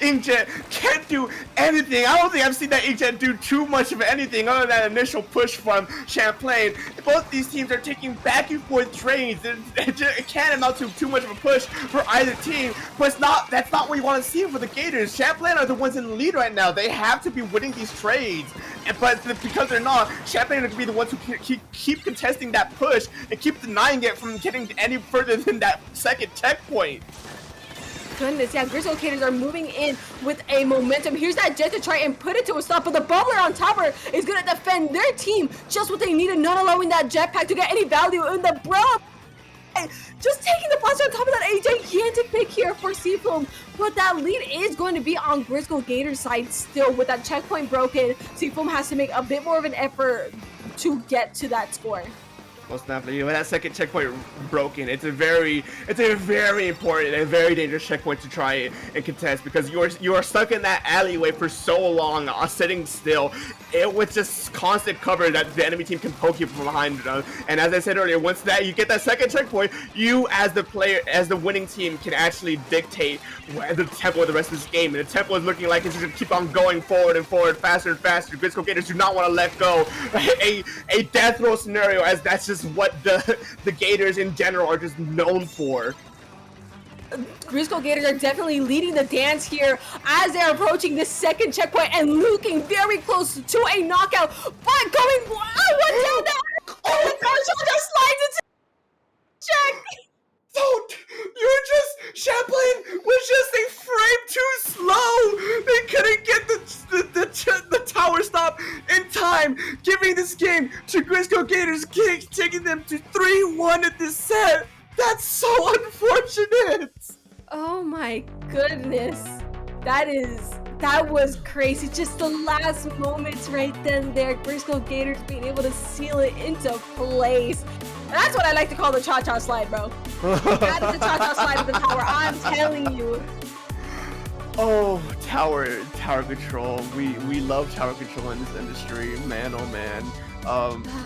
Inkjet can't do anything. I don't think I've seen that Inkjet do too much of anything other than that initial push from Champlain. Both these teams are taking back and forth trades. It can't amount to too much of a push for either team, but that's not what you want to see for the Gators. Champlain are the ones in the lead right now. They have to be winning these trades. But because they're not, Champlain are going to be the ones who keep contesting that push and keep denying it from getting any further than that second checkpoint.
Goodness, yeah, Grizzco Gators are moving in with a momentum. Here's that jet to try and put it to a stop, but the bubbler on tower is going to defend their team just what they needed, not allowing that jetpack to get any value in the bro. Just taking the blaster on top of that, a gigantic pick here for Seafoam, but that lead is going to be on Grizzco Gators' side still. With that checkpoint broken, Seafoam has to make a bit more of an effort to get to that score.
Most definitely, when that second checkpoint broken, it's a very important and very dangerous checkpoint to try and contest, because you are stuck in that alleyway for so long, sitting still. It was just constant cover that the enemy team can poke you from behind. And as I said earlier, once that you get that second checkpoint, you as the player, as the winning team, can actually dictate the tempo of the rest of this game. And the tempo is looking like it's just gonna keep on going forward and forward, faster and faster. Grizzco Gators do not want to let go. A death row scenario, as that's just what the Gators in general are just known for.
Grizzco Gators are definitely leading the dance here as they're approaching this second checkpoint and looking very close to a knockout, but going one down there. Oh my gosh, she just slides into check.
Don't! Champlain was just a frame too slow! They couldn't get the tower stop in time, giving this game to Grizzco Gators, taking them to 3-1 at this set! That's so unfortunate!
Oh my goodness. That was crazy. Just the last moments right then there. Grizzco Gators being able to seal it into place. That's what I like to call the cha-cha slide, bro. That is the cha-cha slide of the tower, I'm telling you.
Oh, tower control. We love tower control in this industry, man. Oh man.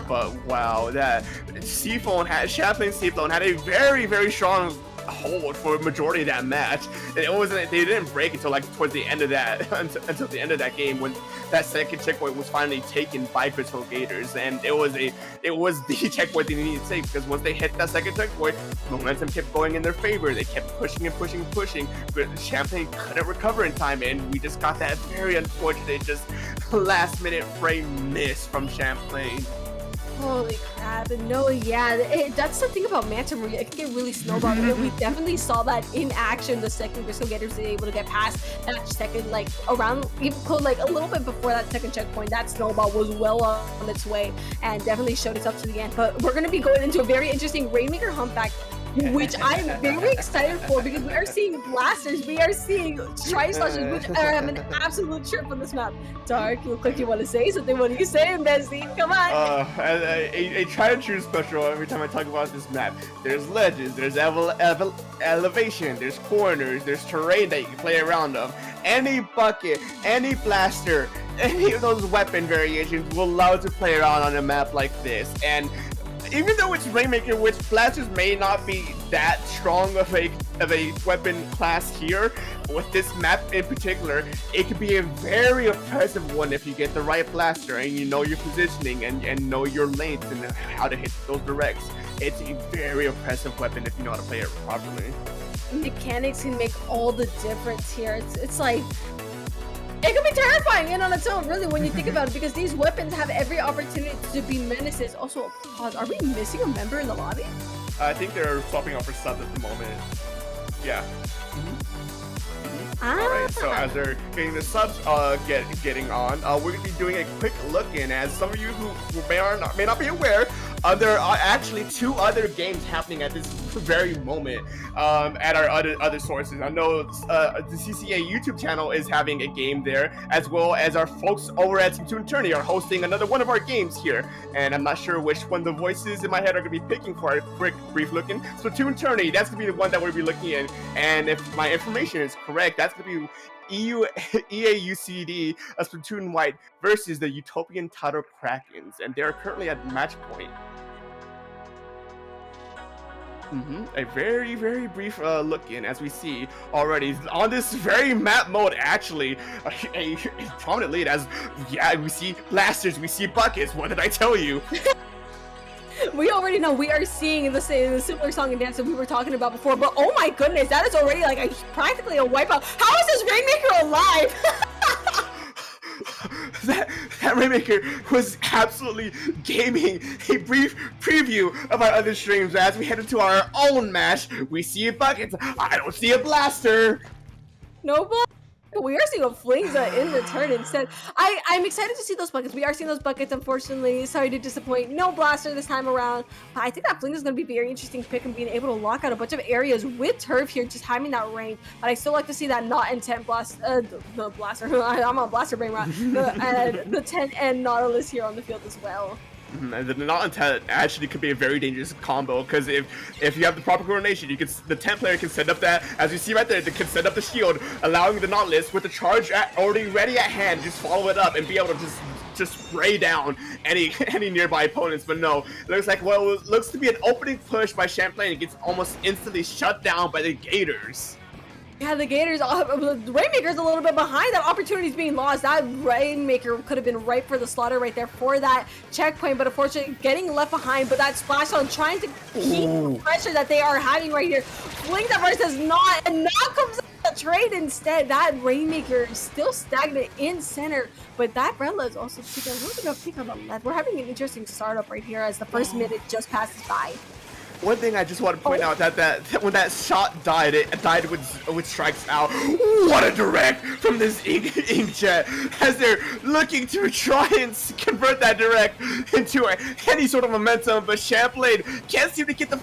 But wow, that Champlain Seafoam had a very strong hold for a majority of that match, and they didn't break until like towards the end of that until the end of that game, when that second checkpoint was finally taken by Grizzco Gators, and it was the checkpoint they needed to take, because once they hit that second checkpoint, momentum kept going in their favor. They kept pushing, but Champlain couldn't recover in time, and we just got that very unfortunate just last minute frame miss from Champlain.
Holy crap. No, yeah, that's the thing about Manta Maria. It can get really snowballed. We definitely saw that in action the second Grizzco Gators were able to get past that second, like around, even like a little bit before that second checkpoint. That snowball was well on its way and definitely showed us up to the end. But we're going to be going into a very interesting Rainmaker Humpback, which I'm very excited for, because we are seeing blasters, we are seeing tri-slashes, which are having an absolute trip on this map. Dark, you look like you want to say something. What are you saying, Bessie? Come on.
A try and true special every time I talk about this map. There's ledges, there's elevation, there's corners, there's terrain that you can play around them. Any bucket, any blaster, any of those weapon variations will allow you to play around on a map like this. And even though it's Rainmaker, which blasters may not be that strong of a weapon class here, with this map in particular, it could be a very oppressive one if you get the right blaster and you know your positioning and know your lanes and how to hit those directs. It's a very oppressive weapon if you know how to play it properly.
Mechanics can make all the difference here. It's like, it can be terrifying in on its own, really, when you think about it, because these weapons have every opportunity to be menaces. Also, pause, are we missing a member in the lobby?
I think they're swapping out for subs at the moment. Yeah. Alright, so as they're getting the subs getting on, we're going to be doing a quick look-in. As some of you who may not be aware, there are actually 2 other games happening at this very moment at our other sources. I know the CCA YouTube channel is having a game there, as well as our folks over at Splatoon Tourney are hosting another one of our games here. And I'm not sure which one the voices in my head are going to be picking for a quick, brief look-in. Splatoon Tourney, that's going to be the one that we'll be looking at. And if my information is correct, that's going to be EAUCD, a Splatoon White versus the Utopian Tidal Krakens, and they are currently at match point. A very brief look in, as we see already on this very map mode, actually a prominent lead, as we see blasters, we see buckets. What did I tell you?
We already know we are seeing the similar song and dance that we were talking about before, but oh my goodness, that is already like practically a wipeout. How is this Rainmaker alive?
that Rainmaker was absolutely gaming. A brief preview of our other streams as we head into our own match. We see buckets. I don't see a blaster.
No blaster. We are seeing a Flingza in return instead. I'm excited to see those buckets. We are seeing those buckets, unfortunately. Sorry to disappoint. No blaster this time around. But I think that Flingza is going to be very interesting to pick and being able to lock out a bunch of areas with turf here, just having that range. But I still like to see that not intent blast, the blaster. I'm on blaster brain right. The 10 and Nautilus here on the field as well.
And the not intent actually could be a very dangerous combo because if you have the proper coordination, the 10 player can set up that, as you see right there, they can set up the shield, allowing the Nautilus with the charge already ready at hand, just follow it up and be able to just spray down any nearby opponents. But no, it looks like it looks to be an opening push by Champlain. It gets almost instantly shut down by the Gators.
Yeah, the Gators, the Rainmaker's a little bit behind. That opportunity's being lost. That Rainmaker could have been ripe for the slaughter right there for that checkpoint, but unfortunately getting left behind. But that splash on trying to keep the pressure that they are having right here. Fling that verse does not, and now comes the trade instead. That Rainmaker is still stagnant in center, but that Brella is also taking a little bit of peek on the left. We're having an interesting startup right here as the first minute just passes by.
One thing I just want to point out that when that shot died, it died with strikes out. What a direct from this inkjet as they're looking to try and convert that direct into any sort of momentum, but Champlain can't seem to get the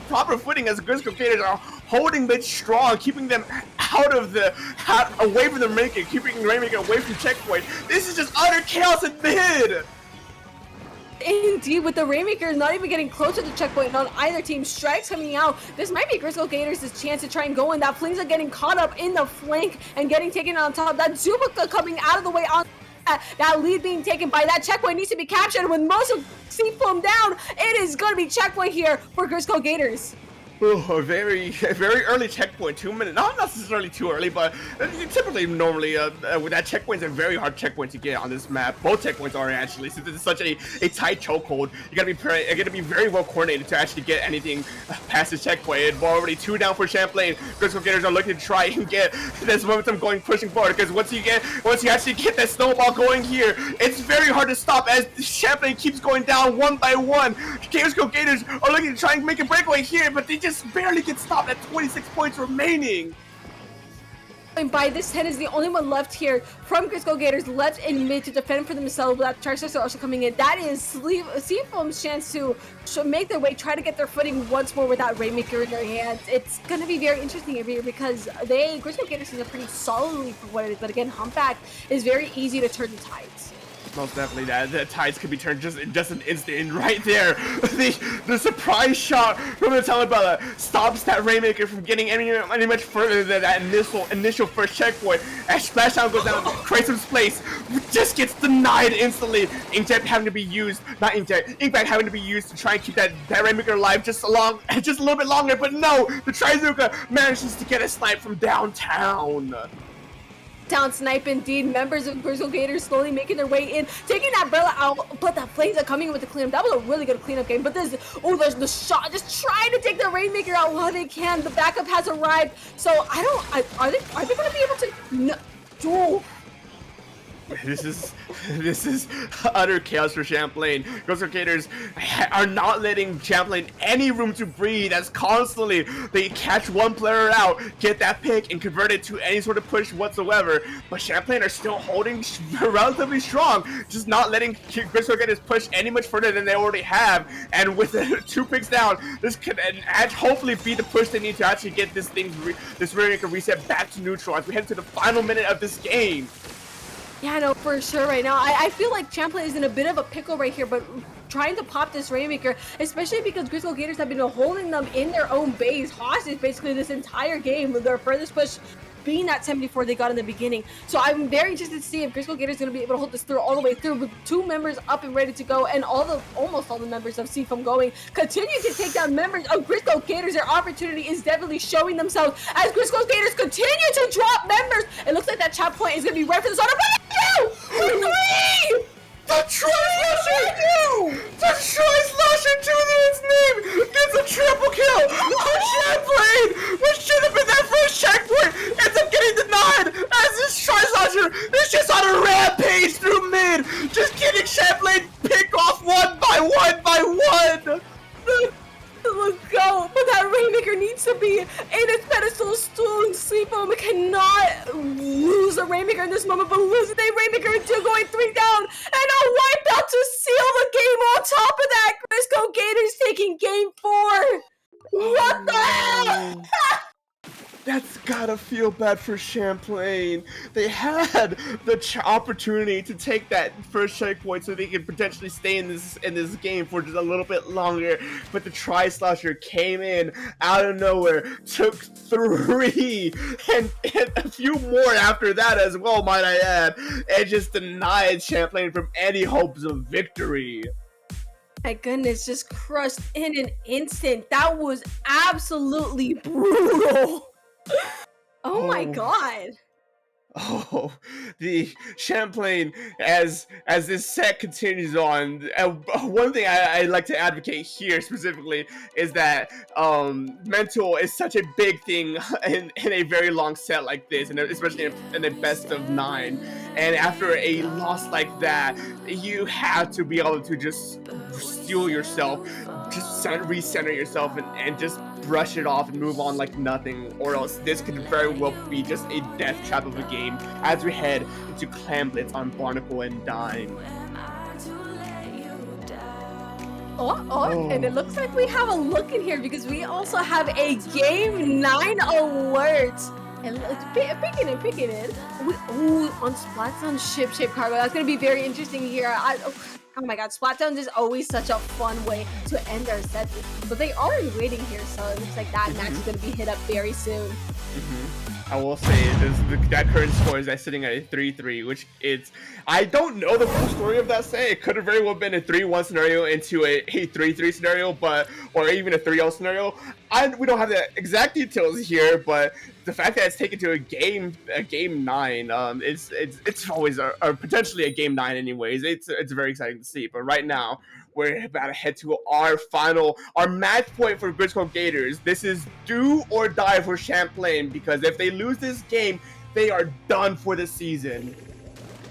proper footing as Grizzco Gators are holding mid strong, keeping them away from the Rainmaker, keeping Rainmaker away from checkpoint. This is just utter chaos in mid.
Indeed, with the Rainmaker not even getting close to the checkpoint on either team, strikes coming out. This might be Grizzco Gators' chance to try and go in. That Flingza getting caught up in the flank and getting taken on top. That Zubuka coming out of the way on that lead being taken by that checkpoint needs to be captured. With most of Seafoam down, it is going to be checkpoint here for Grizzco Gators.
Oh, a very early checkpoint, 2 minutes. Not necessarily too early, but typically, normally, with that checkpoint's a very hard checkpoint to get on this map. Both checkpoints are actually, since it's such a tight chokehold. You gotta be very well coordinated to actually get anything past this checkpoint. We're already 2 down for Champlain. Grizzco Gators are looking to try and get this momentum going, pushing forward. Because once you actually get that snowball going here, it's very hard to stop as Champlain keeps going down one by one. Grizzco Gators are looking to try and make a breakaway here, but they just barely get stopped at 26 points remaining.
And by this 10 is the only one left here from Grizzco Gators left in mid to defend for themselves. That Chargers are also coming in. That is Seafoam's chance to make their way, try to get their footing once more with that Rainmaker in their hands. It's going to be very interesting here because Grizzco Gators is a pretty solidly for what it is, but again, Humpback is very easy to turn the tides.
Most definitely, the tides could be turned just an instant. Right there, the surprise shot from the Telebella stops that Rainmaker from getting any much further than that initial first checkpoint. As Splashdown goes down, creates some space, just gets denied instantly. Inkjet having to be used, not Inkjet, Inkback having to be used to try and keep that Rainmaker alive just a little bit longer. But no, the Trizuka manages to get a snipe from downtown.
Down snipe indeed. Members of Grizzco Gators slowly making their way in, taking that Brella out, but that Flames are coming in with the cleanup. That was a really good cleanup game, but there's the shot, just trying to take the Rainmaker out while they can. The backup has arrived, so are they going to be able to? No. Oh.
This is utter chaos for Champlain. Grizzco Gators are not letting Champlain any room to breathe as constantly they catch one player out, get that pick, and convert it to any sort of push whatsoever. But Champlain are still holding relatively strong, just not letting Grizzco Gators push any much further than they already have. And with the 2 picks down, this could hopefully be the push they need to actually get this Rainmaker reset back to neutral as we head to the final minute of this game.
Yeah, no, for sure right now. I feel like Champlain is in a bit of a pickle right here, but trying to pop this Rainmaker, especially because Grizzco Gators have been holding them in their own base hostage basically this entire game, with their furthest push being that 74 they got in the beginning. So I'm very interested to see if Grizzco Gators is going to be able to hold this through all the way through, with 2 members up and ready to go, and almost all the members of Seafoam going. Continue to take down members of Grizzco Gators. Their opportunity is definitely showing themselves as Grizzco Gators continue to drop members. It looks like that chat point is going to be right for the start of the Tri-Slasher! The Tri-Slasher to its name gets a triple kill on Champlain, which should have been that first checkpoint, ends up getting denied as this Tri-Slasher is just on a rampage 3 down, and a wipeout to seal the game. On top of that, Grizzco Gators taking game 4. What the hell?
That's gotta feel bad for Champlain. They had the opportunity to take that first checkpoint so they could potentially stay in this game for just a little bit longer, but the Tri-Slosher came in out of nowhere, took 3, and a few more after that as well, might I add, and just denied Champlain from any hopes of victory.
My goodness, just crushed in an instant. That was absolutely brutal. Oh my god.
Oh, the Champlain, as this set continues on, one thing I like to advocate here specifically is that mental is such a big thing in a very long set like this, and especially in a best of 9. And after a loss like that, you have to be able to just steel yourself, just recenter yourself, and just brush it off and move on like nothing, or else this could very well be just a death trap of a game as we head into Clam Blitz on Barnacle and Dime.
Oh, and it looks like we have a look in here because we also have a Game 9 alert. And let's pick it in. Ooh, on Splatdown ship cargo. That's going to be very interesting here. Oh my god, Splatdown is always such a fun way to end our sets. But they are waiting here, so it looks like that match is going to be hit up very soon.
I will say that current score is sitting at a 3-3, which I don't know the full story of that set. It could have very well been a 3-1 scenario into a 3-3 scenario, or even a 3-0 scenario. We don't have the exact details here, but the fact that it's taken to a game 9, it's always potentially a game 9 anyways. It's very exciting to see. But right now, we're about to head to our match point for Grizzco Gators. This is do or die for Champlain, because if they lose this game, they are done for the season.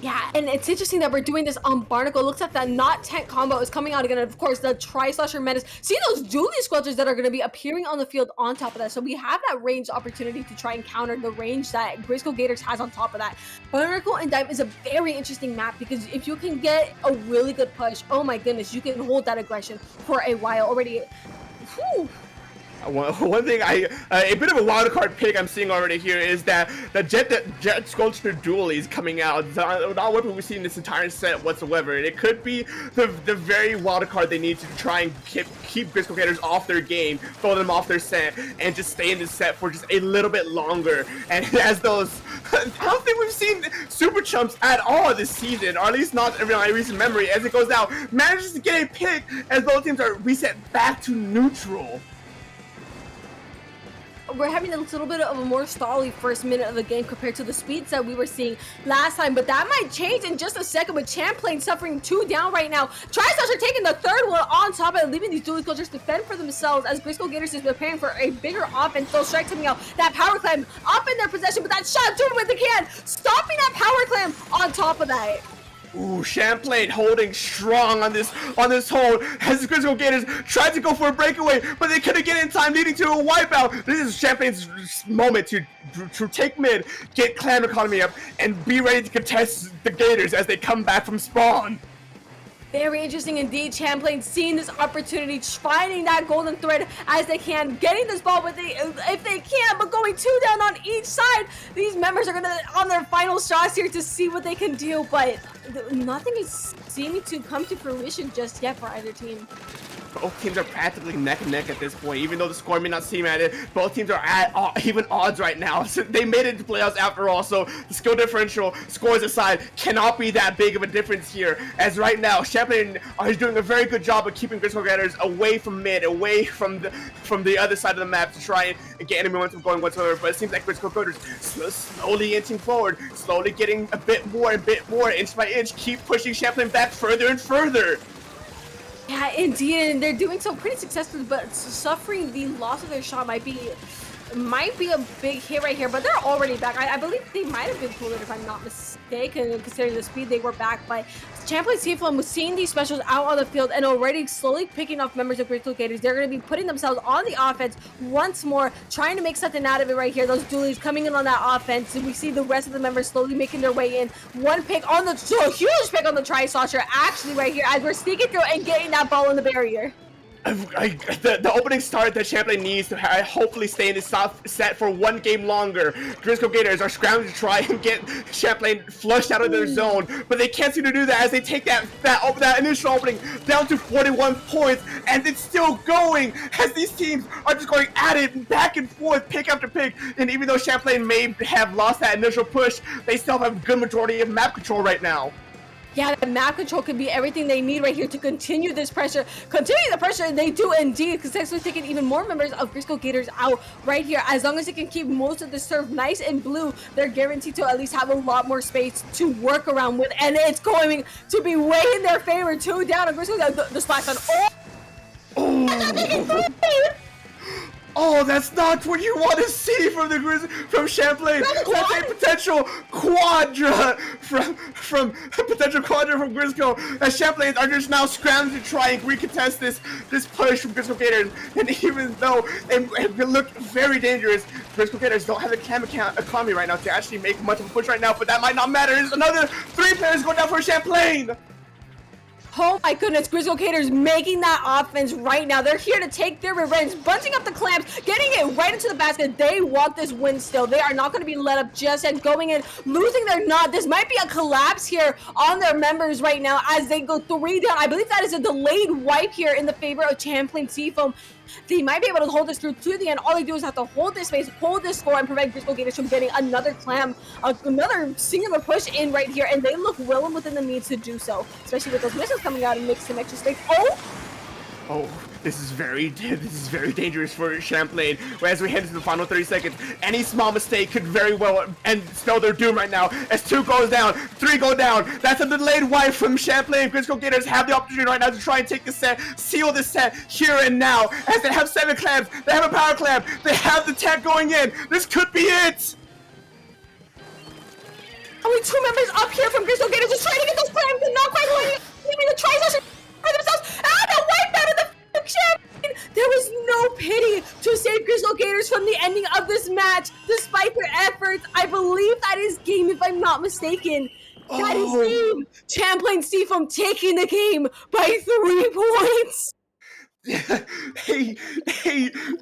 Yeah, and it's interesting that we're doing this on Barnacle. It looks like that not tent combo is coming out again. And of course, the Tri-Slosher Menace. See those Julie Squelchers that are going to be appearing on the field on top of that. So we have that range opportunity to try and counter the range that Grizzco Gators has on top of that. Barnacle and Dime is a very interesting map because if you can get a really good push, oh my goodness, you can hold that aggression for a while already. Whew.
One thing a bit of a wild card pick I'm seeing already here is that the Jet Sculpture Dually is coming out. Not a weapon we've seen this entire set whatsoever. And it could be the very wild card they need to try and keep Grizzco Gators off their game, throw them off their set, and just stay in this set for just a little bit longer. And as those, I don't think we've seen Super Chumps at all this season, or at least not in my recent memory. As it goes out, manages to get a pick as both teams are reset back to neutral.
We're having a little bit of a more stally first minute of the game compared to the speeds that we were seeing last time, but that might change in just a second with Champlain suffering 2 down right now. Tri-Slosher taking the 3rd one on top of it, leaving these Dually Squelchers defend for themselves as Grizzco Gators is preparing for a bigger offense. Those strikes coming out, that power clam up in their possession, but that shot doing what they can, stopping that power clam on top of that.
Ooh, Champlain holding strong on this hold as the Grizzco Gators tried to go for a breakaway, but they couldn't get in time, leading to a wipeout. This is Champlain's moment to take mid, get clan economy up, and be ready to contest the Gators as they come back from spawn.
Very interesting indeed. Champlain seeing this opportunity, finding that golden thread as they can, getting this ball, but if they can, but going 2 down on each side. These members are gonna on their final shots here to see what they can do, but nothing is seeming to come to fruition just yet for either team.
Both teams are practically neck and neck at this point, even though the score may not seem at it. Both teams are at even odds right now. So they made it to playoffs after all, so the skill differential, scores aside, cannot be that big of a difference here. As right now, Champlain is doing a very good job of keeping Grizzco Gators away from mid, away from the other side of the map to try and get any momentum going whatsoever. But it seems like Grizzco Gators slowly inching forward, slowly getting a bit more, inch by inch, keep pushing Champlain back further and further.
Yeah, indeed, and they're doing so pretty successfully, but suffering the loss of their shot might be might be a big hit right here, but they're already back. I believe they might have been pulled in if I'm not mistaken, considering the speed they were back. But Champlain Seafoam was seeing these specials out on the field and already slowly picking off members of Grizzco Gators. They're going to be putting themselves on the offense once more, trying to make something out of it right here. Those dualies coming in on that offense, and we see the rest of the members slowly making their way in. One pick on the huge pick on the Tri-Saucer, actually right here as we're sneaking through and getting that ball in the barrier.
The opening start that Champlain needs to hopefully stay in this soft set for one game longer. Grizzco Gators are scrambling to try and get Champlain flushed out of their zone, but they can't seem to do that as they take that initial opening down to 41 points, and it's still going as these teams are just going at it back and forth, pick after pick. And even though Champlain may have lost that initial push, they still have a good majority of map control right now.
Yeah, the map control could be everything they need right here to continue this pressure. Continue the pressure, they do indeed, because Texas taking even more members of Grizzco Gators out right here. As long as they can keep most of the surf nice and blue, they're guaranteed to at least have a lot more space to work around with, and it's going to be way in their favor. 2 down on Grizzco, the splash on.
Oh, that's not what you want to see from Champlain. That's a potential quadra from Grizzco. As Champlain are just now scrambling to try and recontest this push from Grizzco Gators. And even though it look very dangerous, Grizzco Gators don't have the cam economy right now to actually make much of a push right now. But that might not matter. There's another 3 players going down for Champlain.
Oh my goodness, Grizzco Gators making that offense right now. They're here to take their revenge, bunching up the clamps, getting it right into the basket. They want this win still. They are not going to be let up just yet, going in, losing their nut. This might be a collapse here on their members right now as they go 3 down. I believe that is a delayed wipe here in the favor of Champlain Seafoam. They might be able to hold this through to the end. All they do is have to hold this space, hold this score, and prevent Grizzco Gators from getting another clam, another singular push in right here, and they look well within the means to do so, especially with those missiles coming out and make some extra space.
Oh, this is very dangerous for Champlain. As we head into the final 30 seconds, any small mistake could very well spell their doom right now. As 2 goes down, 3 go down. That's a delayed wipe from Champlain. Grizzco Gators have the opportunity right now to try and take the set, seal the set here and now. As they have 7 clamps, they have a power clamp, they have the tech going in. This could be it.
Only 2 members up here from Grizzco Gators just trying to get those clamps and not quite winning. Leaving the Tri-Saucer for themselves. The wipe out of the Champion. There was no pity to save Grizzco Gators from the ending of this match, despite their efforts. I believe that is game, if I'm not mistaken. That is game. Champlain Seafoam taking the game by 3 points.
Hey,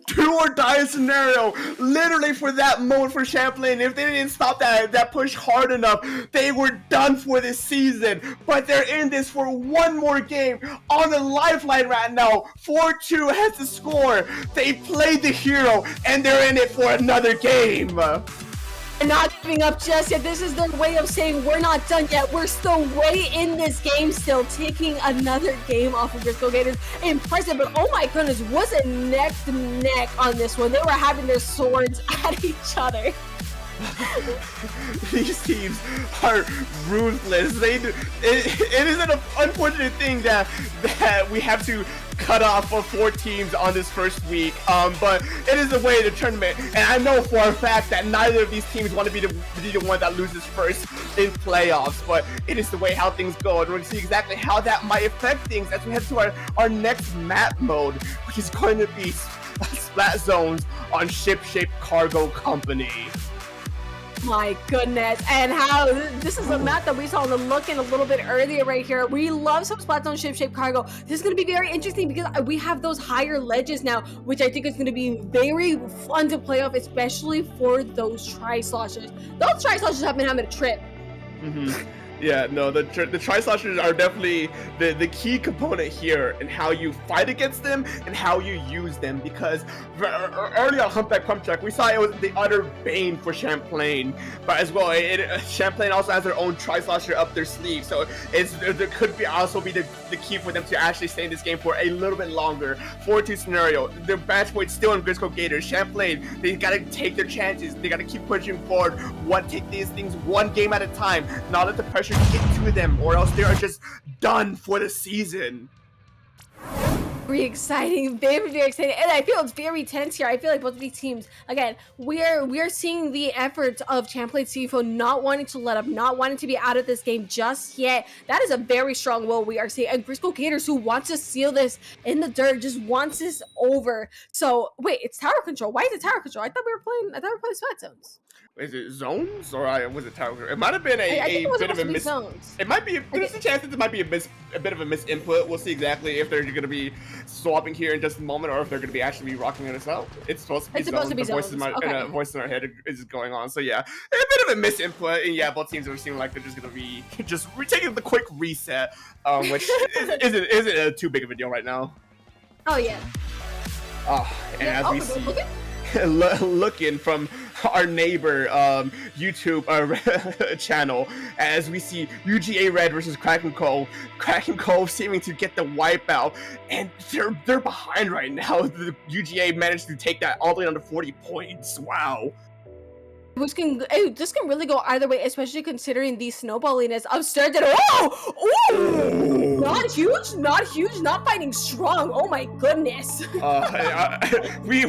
do or die scenario, literally for that moment for Champlain. If they didn't stop that push hard enough, they were done for this season. But they're in this for one more game on the lifeline right now. 4-2 has the score. They played the hero, and they're in it for another game.
Not giving up just yet. This is their way of saying we're not done yet. We're still way in this game, still taking another game off of Grizzco Gators. Impressive, but oh my goodness, was it neck to neck on this one? They were having their swords at each other.
These teams are ruthless. It is an unfortunate thing that we have to cut off for 4 teams on this first week, but it is the way of the tournament, and I know for a fact that neither of these teams want to be the one that loses first in playoffs, but it is the way how things go, and we're going to see exactly how that might affect things as we head to our next map mode, which is going to be Splat Zones on Ship-Shaped Cargo Company.
My goodness, and how this is a map that we saw the look in a little bit earlier right here. We love some Splat Zone Ship-Shaped Cargo. This is going to be very interesting because we have those higher ledges now, which I think is going to be very fun to play off, especially for those Tri-Sloshers. Those Tri-Sloshers have been having a trip.
Yeah, no, the Tri-Sloshers are definitely the key component here in how you fight against them and how you use them, because early on Humpback Pump Track, we saw it was the utter bane for Champlain, but as well, Champlain also has their own Tri-Slosher up their sleeve, so there could also be the key for them to actually stay in this game for a little bit longer. 4-2 scenario, the match point still in Grizzco Gators. Champlain, they gotta take their chances, they gotta keep pushing forward, take these things one game at a time, not let the pressure get to them, or else they are just done for the season.
Very exciting, very exciting, and I feel it's very tense here. I feel like both of these teams, again, we're seeing the efforts of Champlain Seafoam not wanting to let up, not wanting to be out of this game just yet. That is a very strong will we are seeing, and Grizzco Gators, who wants to seal this in the dirt, just wants this over. So wait, it's tower control. Why is it tower control? I thought we were playing sweat zones.
Is it zones or was it tower? It might have been a bit of a miss.
Zones.
It might be. There's a chance that it might be a bit of a misinput. We'll see exactly if they're going to be swapping here in just a moment, or if they're going to be actually rocking us out. It's supposed to be zones. The voice in our head is going on. So yeah, a bit of a misinput. And yeah, both teams are seeming like they're just going to be taking the quick reset, which isn't too big of a deal right now.
Oh yeah.
Oh, and as we see, looking from our neighbor YouTube channel, as we see UGA Red versus Kraken Cove. Kraken Cove seeming to get the wipeout, and they're behind right now. The UGA managed to take that all the way down to 40 points. Wow.
This can really go either way, especially considering the snowballiness of Sturgeon. Oh, not huge, not fighting strong. Oh my goodness.
We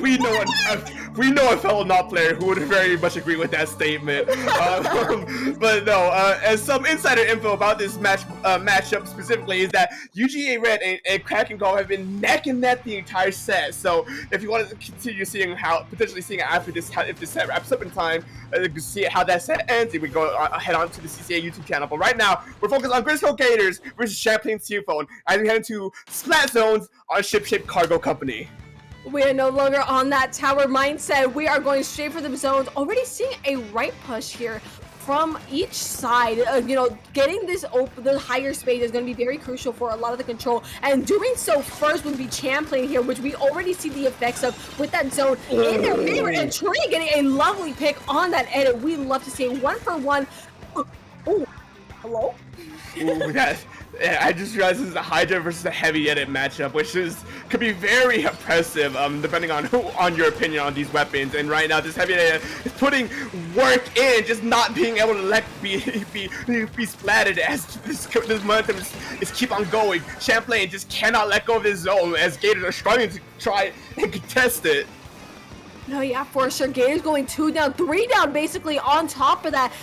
know a fellow not player who would very much agree with that statement. But no, as some insider info about this matchup specifically is that UGA Red and Kraken Cove have been neck and neck the entire set. So if you want to continue potentially seeing it after this, if this set wraps up in time, see how that set ends, we go head on to the CCA YouTube channel. But right now, we're focused on Grizzco Gators versus Champlain Seafoam as we head into Splat Zones on Ship Cargo Company.
We are no longer on that tower mindset. We are going straight for the zones. Already seeing a right push here from each side. Getting this the higher space is going to be very crucial for a lot of the control, and doing so first would be Champlain here, which we already see the effects of with that zone in their favor, and Trey getting a lovely pick on that edit. We love to see it 1-for-1. Oh, hello?
Ooh, I just realized this is a Hydra versus a heavy edit matchup, which could be very impressive, depending on your opinion on these weapons. And right now, this heavy edit is putting work in, just not being able to be splatted as this momentum is keep on going. Champlain just cannot let go of this zone as Gators are struggling to try and contest it.
No, yeah, for sure. Gators going 2 down, 3 down, basically on top of that.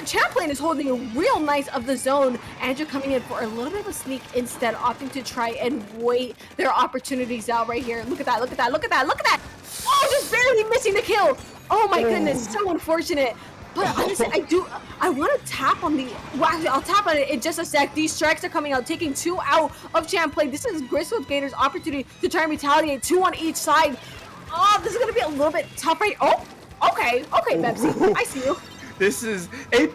Champlain is holding a real nice of the zone. Andrew coming in for a little bit of a sneak instead, opting to try and wait their opportunities out right here. Look at that, look at that, look at that, look at that! Oh, just barely missing the kill! Oh my goodness, so unfortunate. But honestly, I want to tap on actually, I'll tap on it in just a sec. These strikes are coming out, taking 2 out of Champlain. This is Grizzco Gators' opportunity to try and retaliate, 2 on each side. Oh, this is going to be a little bit tough right. Oh, okay, Pepsi, I see you.
This is a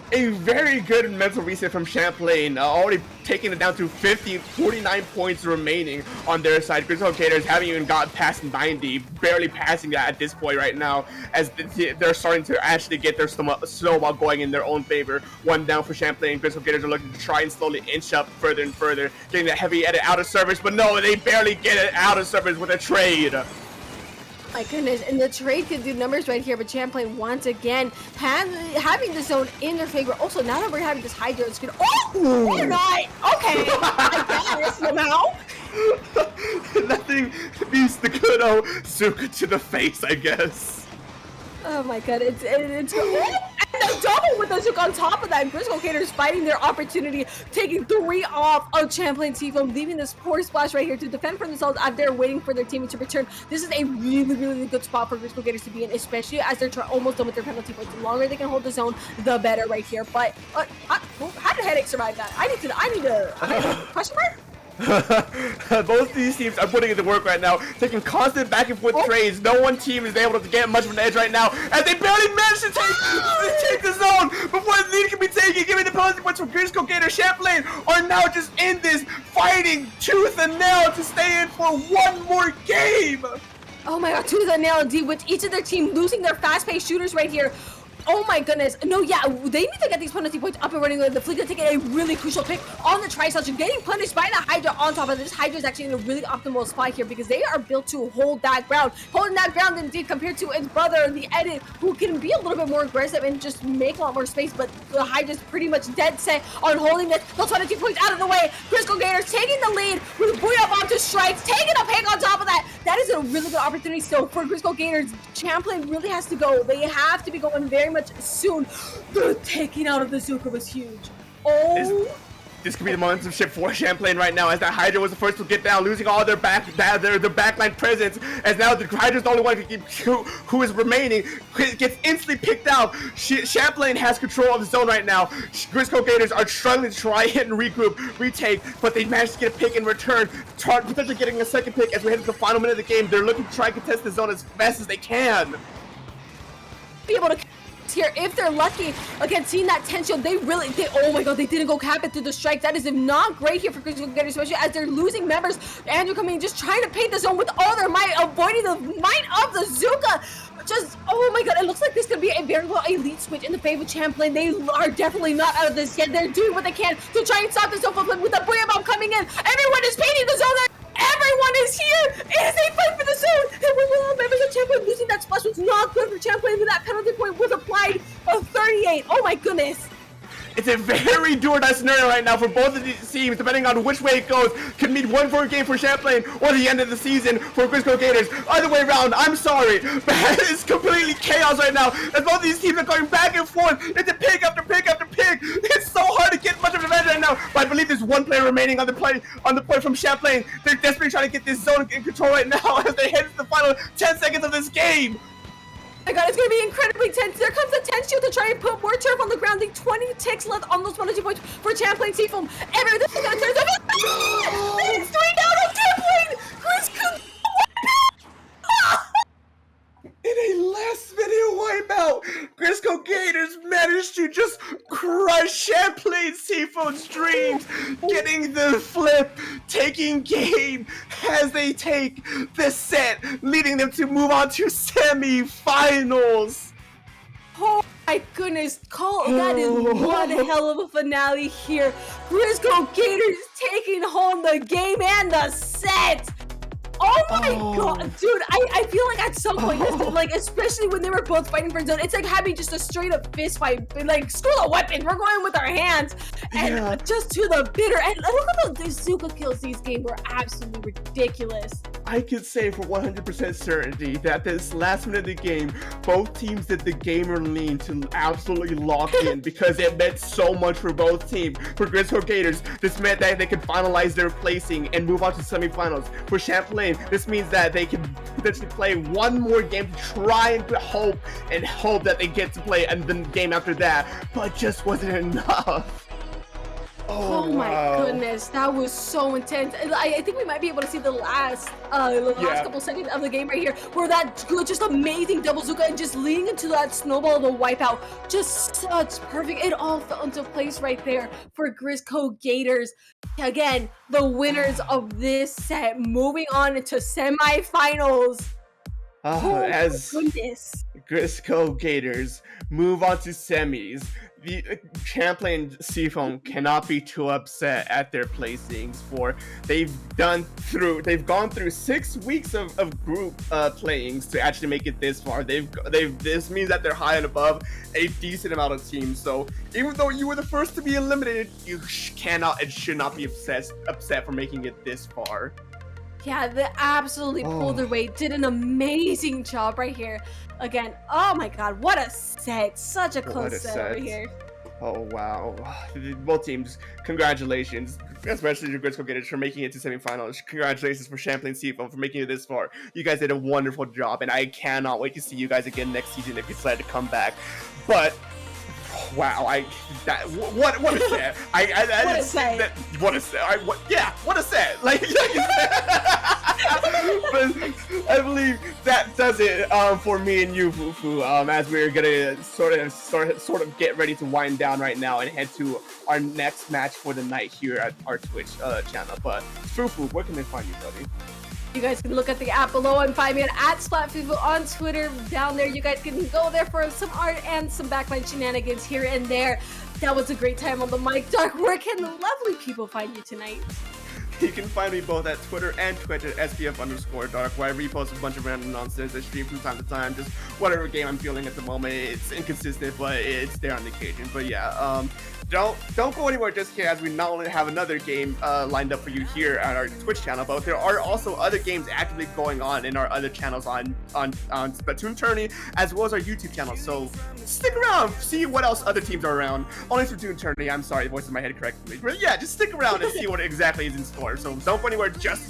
very good mental reset from Champlain, already taking it down to 49 points remaining on their side. Grizzco Gators haven't even got past 90, barely passing that at this point right now, as they're starting to actually get their snowball going in their own favor. 1 down for Champlain. Grizzco Gators are looking to try and slowly inch up further and further, getting that heavy edit out of service, but no, they barely get it out of service with a trade.
My goodness, and the trade could do numbers right here, but Champlain once again having the zone in their favor. Also, now that we're having this Hydra, it's gonna. Oh, or not. Okay, I guess somehow.
Nothing beats the good old Zuka to the face, I guess.
Oh my god, it's and a double with the Zook on top of that. Grizzco Gators fighting their opportunity, taking 3 off of Champlain Seafoam, leaving this poor splash right here to defend for themselves out there, waiting for their teammate to return. This is a really good spot for Grizzco Gators to be in, especially as they're almost done with their penalty points. The longer they can hold the zone, the better right here. But how did Headache survive that? I need to question mark?
Both these teams are putting in the work right now, taking constant back and forth trades. No one team is able to get much of an edge right now, as they barely managed to take the zone before the lead can be taken, giving the penalty points from Grizzco Gators. Champlain are now just in this, fighting tooth and nail to stay in for 1 more game.
Oh my god, tooth and nail indeed, with each of their team losing their fast-paced shooters right here. Oh my goodness. No, yeah, they need to get these penalty points up and running. The Fleet are taking a really crucial pick on the tri-section, getting punished by the Hydra on top of this. Hydra is actually in a really optimal spot here because they are built to hold that ground. Holding that ground indeed compared to its brother, the Edit, who can be a little bit more aggressive and just make a lot more space, but the Hydra's pretty much dead set on holding this. Those 22 points out of the way. Grizzco Gators taking the lead with Booyah Bomb to strikes, taking a pick on top of that. That is a really good opportunity still for Grizzco Gators. Champlain really has to go. They have to be going very much soon. The taking out of the Zuka was huge.
This could be the momentum shift for Champlain right now, as that Hydra was the first to get down, losing all their backline presence, as now the Hydra's the only one who is remaining, gets instantly picked out. Champlain has control of the zone right now. Grizzco Gators are struggling to try hit and regroup, retake, but they managed to get a pick in return, potentially getting a second pick as we head to the final minute of the game. They're looking to try and contest the zone as fast as they can.
Be able to here if they're lucky. Again, seeing that tension, oh my god, they didn't go cap it through the strike. That is not great here for Grizzco Gators, especially as they're losing members. Andrew coming in, just trying to paint the zone with all their might, avoiding the might of the Zuka. Just, oh my god, it looks like this could be a very well elite switch in the favor of Champlain. They are definitely not out of this yet. They're doing what they can to try and stop this zone with the Booyah Bomb coming in. Everyone is painting the zone. Everyone is here! It is a fight for the zone! And with all members of Champlain losing that splash was not good for Champlain, when that penalty point was applied of 38. Oh my goodness!
It's a very do-or-die scenario right now for both of these teams, depending on which way it goes. Could mean one more game for Champlain or the end of the season for Grizzco Gators. Either way around, I'm sorry, but it's completely chaos right now as both of these teams are going back and forth. It's a pick after pick after pick. It's so hard to get much of an advantage right now, but I believe there's one player remaining on the point from Champlain. They're desperately trying to get this zone in control right now as they head to the final 10 seconds of this game.
Oh my god, it's going to be incredibly tense. There comes the 10 shield to try and put more turf on the ground. The 20 ticks left on those 1 2 points for Champlain Seafoam. This is going to turn out. It's 3 down on Champlain! Grizzco!
In a last-minute wipeout, Grizzco Gators managed to just crush Champlain Seafoam's dreams, getting the flip, taking game as they take the set, leading them to move on to semi-finals.
Oh my goodness, that is one hell of a finale here. Grizzco Gators taking home the game and the set. Oh my god, dude, I feel like at some point, like, especially when they were both fighting for zone, it's like having just a straight up fist fight. Like, screw the weapons, we're going with our hands. And just to the bitter end. Look at those Zuka kills these games were absolutely ridiculous.
I could say for 100% certainty that this last minute of the game, both teams did the gamer lean to absolutely lock in because it meant so much for both teams. For Grizzco Gators, this meant that they could finalize their placing and move on to semifinals. For Champlain, this means that they can potentially play one more game to try and hope that they get to play and the game after that, but just wasn't enough.
Oh my goodness, that was so intense. I think we might be able to see the last couple seconds of the game right here, where that just amazing double Zuka and just leading into that snowball of the wipeout. Just such perfect. It all fell into place right there for Grizzco Gators. Again, the winners of this set moving on into semifinals.
As
goodness.
Grizzco Gators move on to semis, the Champlain Seafoam cannot be too upset at their placings, for they've gone through 6 weeks of group playings to actually make it this far. This means that they're high and above a decent amount of teams. So even though you were the first to be eliminated, you cannot and should not be upset for making it this far.
Yeah, they absolutely pulled their weight. Did an amazing job right here. Again, oh my god, what a set. Such a close set over here.
Oh, wow. Both teams, congratulations. Especially to Grizzco Gators for making it to semifinals. Congratulations for Champlain Seafoam for making it this far. You guys did a wonderful job, and I cannot wait to see you guys again next season if you decide to come back. But wow, what a set! What a set! Like but I believe that does it for me and you, Fufu. As we're gonna sort of get ready to wind down right now and head to our next match for the night here at our Twitch channel. But Fufu, where can they find you, buddy?
You guys can look at the app below and find me at SplatFifu on Twitter. Down there, you guys can go there for some art and some backline shenanigans here and there. That was a great time on the mic. Dark, where can the lovely people find you tonight?
You can find me both at Twitter and Twitch at SPF_Dark, where I repost a bunch of random nonsense. I stream from time to time, just whatever game I'm feeling at the moment. It's inconsistent, but it's there on the occasion. But yeah, don't go anywhere just here, as we not only have another game lined up for you here at our Twitch channel, but there are also other games actively going on in our other channels on Splatoon Tourney, as well as our YouTube channel. So stick around, see what else other teams are around. Only Splatoon Tourney, I'm sorry, the voice in my head corrected me. But yeah, just stick around and see what exactly is in store. So don't go anywhere just